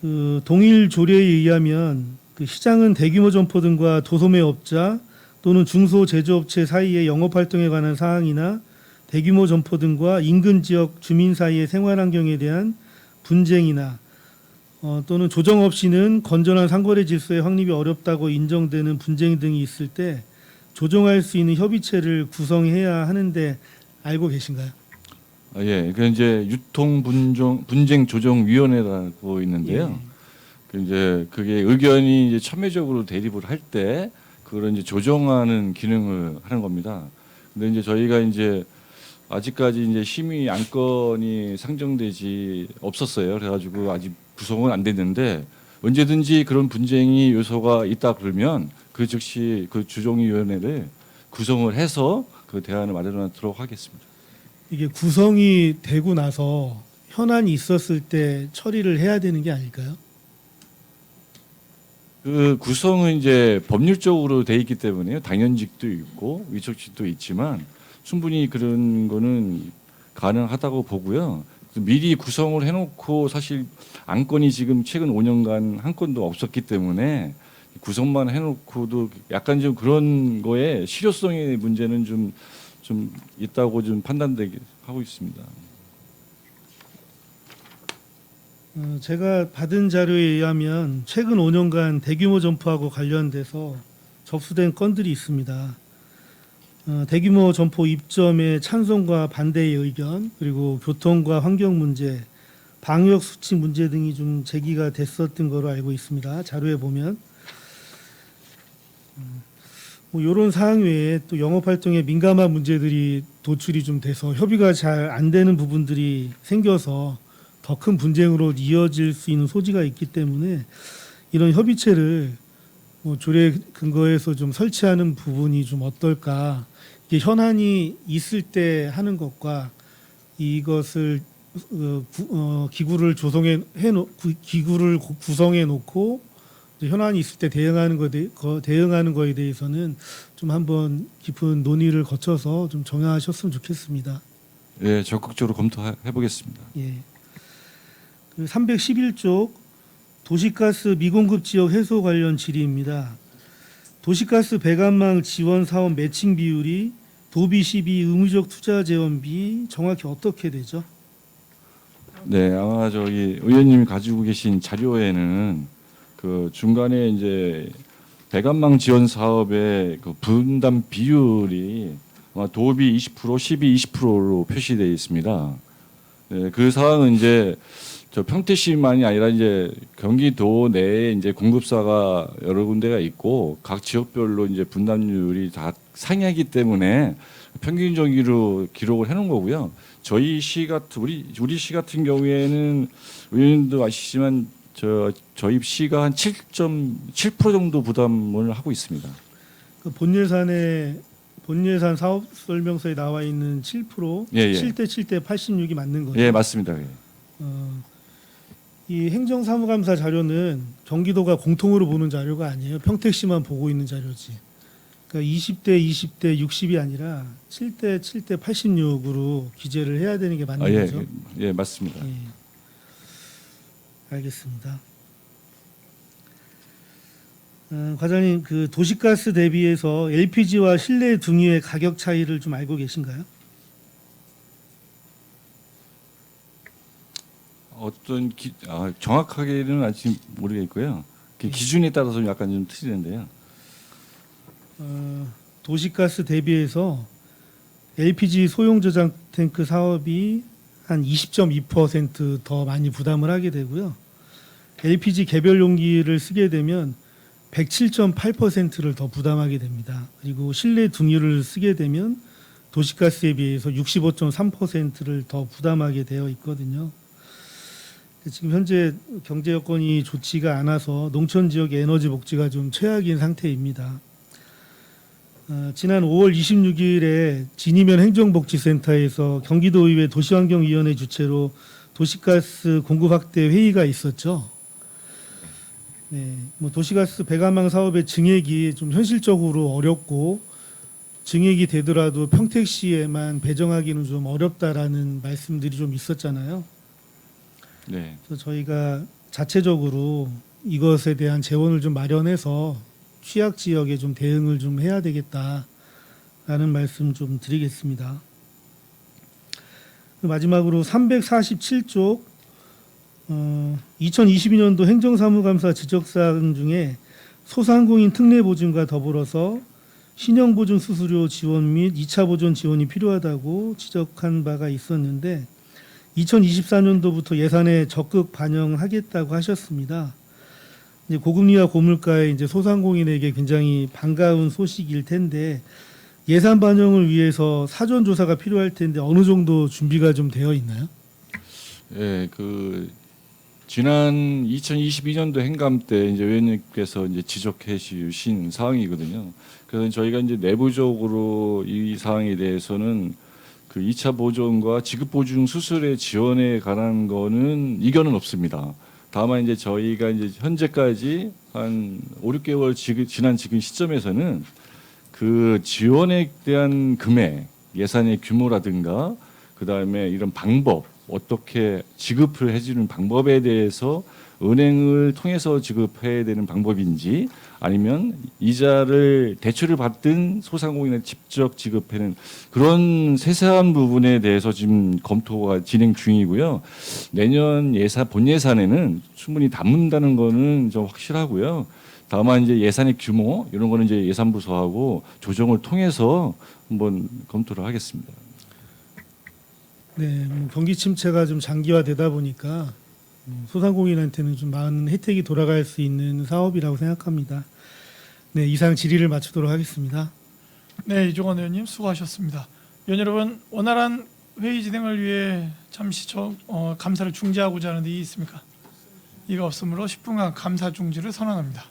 그 동일 조례에 의하면 그 시장은 대규모 점포 등과 도소매업자 또는 중소 제조업체 사이의 영업 활동에 관한 사항이나 대규모 점포 등과 인근 지역 주민 사이의 생활 환경에 대한 분쟁이나 또는 조정 없이는 건전한 상거래 질서의 확립이 어렵다고 인정되는 분쟁 등이 있을 때 조정할 수 있는 협의체를 구성해야 하는데 알고 계신가요? 예, 그 이제 유통 분쟁 조정 위원회라고 있는데요. 그 이제 그게 의견이 이제 첨예적으로 대립을 할 때 그걸 이제 조정하는 기능을 하는 겁니다. 근데 이제 저희가 이제 아직까지 이제 심의 안건이 상정되지 없었어요. 그래가지고 아직 구성은 안 됐는데 언제든지 그런 분쟁이 요소가 있다 그러면 그 즉시 그 조정위원회를 구성을 해서 그 대안을 마련하도록 하겠습니다. 이게 구성이 되고 나서 현안이 있었을 때 처리를 해야 되는 게 아닐까요? 그 구성은 이제 법률적으로 돼 있기 때문에 당연직도 있고 위촉직도 있지만 충분히 그런 거는 가능하다고 보고요. 미리 구성을 해놓고 사실 안건이 지금 최근 5년간 한 건도 없었기 때문에 구성만 해놓고도 약간 좀 그런 거에 실효성의 문제는 좀 있다고 좀 판단되게 하고 있습니다. 제가 받은 자료에 의하면 최근 5년간 대규모 점포하고 관련돼서 접수된 건들이 있습니다. 대규모 점포 입점의 찬성과 반대의 의견, 그리고 교통과 환경 문제, 방역 수칙 문제 등이 좀 제기가 됐었던 거로 알고 있습니다. 자료에 보면 뭐 이런 사항 외에 또 영업 활동에 민감한 문제들이 도출이 좀 돼서 협의가 잘 안 되는 부분들이 생겨서 더 큰 분쟁으로 이어질 수 있는 소지가 있기 때문에 이런 협의체를 뭐 조례 근거에서 좀 설치하는 부분이 좀 어떨까? 이게 현안이 있을 때 하는 것과 이것을 기구를 기구를 구성해 놓고 현안이 있을 때 대응하는 거에 대해서는 좀 한번 깊은 논의를 거쳐서 좀 정하셨으면 좋겠습니다. 예, 적극적으로 검토해 보겠습니다. 예. 그 311쪽 도시가스 미공급 지역 해소 관련 질의입니다. 도시가스 배관망 지원 사업 매칭 비율이 도비 12 의무적 투자 재원비 정확히 어떻게 되죠? 네, 아마 저기 의원님이 가지고 계신 자료에는 그 중간에 이제 배관망 지원 사업의 그 분담 비율이 아마 도비 20%, 12, 20%로 표시되어 있습니다. 네, 그 사항은 이제 저 평택시만이 아니라 이제 경기도 내에 이제 공급사가 여러 군데가 있고 각 지역별로 이제 분담률이 다 상이하기 때문에 평균적으로 기록을 해놓은 거고요. 저희 시 같은 우리 시 같은 경우에는 의원님도 아시지만 저희 시가 한 7.7% 정도 부담을 하고 있습니다. 그 본예산 사업 설명서에 나와 있는 7%, 예. 7대 7대 86이 맞는 거죠? 예, 맞습니다. 예. 이 행정사무감사 자료는 경기도가 공통으로 보는 자료가 아니에요. 평택시만 보고 있는 자료지. 그러니까 20대 20대 60이 아니라 7대 7대 86으로 기재를 해야 되는 게 맞는 거죠? 예, 맞습니다. 예. 알겠습니다. 과장님, 그 도시가스 대비해서 LPG와 실내 등유의 가격 차이를 좀 알고 계신가요? 정확하게는 아직 모르겠고요. 그 기준에 따라서 약간 좀 틀리는데요. 도시가스 대비해서 LPG 소형 저장 탱크 사업이 한 20.2% 많이 부담을 하게 되고요. LPG 개별 용기를 쓰게 되면 107.8%를 더 부담하게 됩니다. 그리고 실내 등유를 쓰게 되면 도시가스에 비해서 65.3%를 더 부담하게 되어 있거든요. 지금 현재 경제 여건이 좋지가 않아서 농촌 지역의 에너지 복지가 좀 최악인 상태입니다. 지난 5월 26일에 진이면 행정복지센터에서 경기도의회 도시환경위원회 주최로 도시가스 공급 확대 회의가 있었죠. 네, 뭐 도시가스 배관망 사업의 증액이 좀 현실적으로 어렵고 증액이 되더라도 평택시에만 배정하기는 좀 어렵다라는 말씀들이 좀 있었잖아요. 네. 그래서 저희가 자체적으로 이것에 대한 재원을 좀 마련해서 취약 지역에 좀 대응을 좀 해야 되겠다라는 말씀 좀 드리겠습니다. 마지막으로 347쪽 2022년도 행정사무감사 지적사항 중에 소상공인 특례 보증과 더불어서 신형 보증 수수료 지원 및 2차 보존 지원이 필요하다고 지적한 바가 있었는데 2024년도부터 예산에 적극 반영하겠다고 하셨습니다. 이제 고금리와 고물가에 이제 소상공인에게 굉장히 반가운 소식일 텐데 예산 반영을 위해서 사전 조사가 필요할 텐데 어느 정도 준비가 좀 되어 있나요? 예, 지난 2022년도 행감 때 이제 의원님께서 이제 지적해 주신 사항이거든요. 그래서 저희가 이제 내부적으로 이 사항에 대해서는 그 2차 보존과 지급 보증 수수료 지원에 관한 거는 이견은 없습니다. 다만 이제 저희가 이제 현재까지 한 5, 6개월 지난 지금 시점에서는 그 지원에 대한 금액, 예산의 규모라든가 그다음에 이런 방법, 어떻게 지급을 해주는 방법에 대해서 은행을 통해서 지급해야 되는 방법인지 아니면 이자를 대출을 받든 소상공인에 직접 지급하는 그런 세세한 부분에 대해서 지금 검토가 진행 중이고요. 내년 본 예산에는 충분히 담는다는 거는 좀 확실하고요. 다만 이제 예산의 규모 이런 거는 이제 예산부서하고 조정을 통해서 한번 검토를 하겠습니다. 네, 경기 침체가 좀 장기화되다 보니까 소상공인한테는 좀 많은 혜택이 돌아갈 수 있는 사업이라고 생각합니다. 네, 이상 질의를 마치도록 하겠습니다. 네, 이종원 의원님 수고하셨습니다. 의원 여러분, 원활한 회의 진행을 위해 잠시 감사를 중지하고자 하는 데 이의 있습니까? 이가 없으므로 10분간 감사 중지를 선언합니다.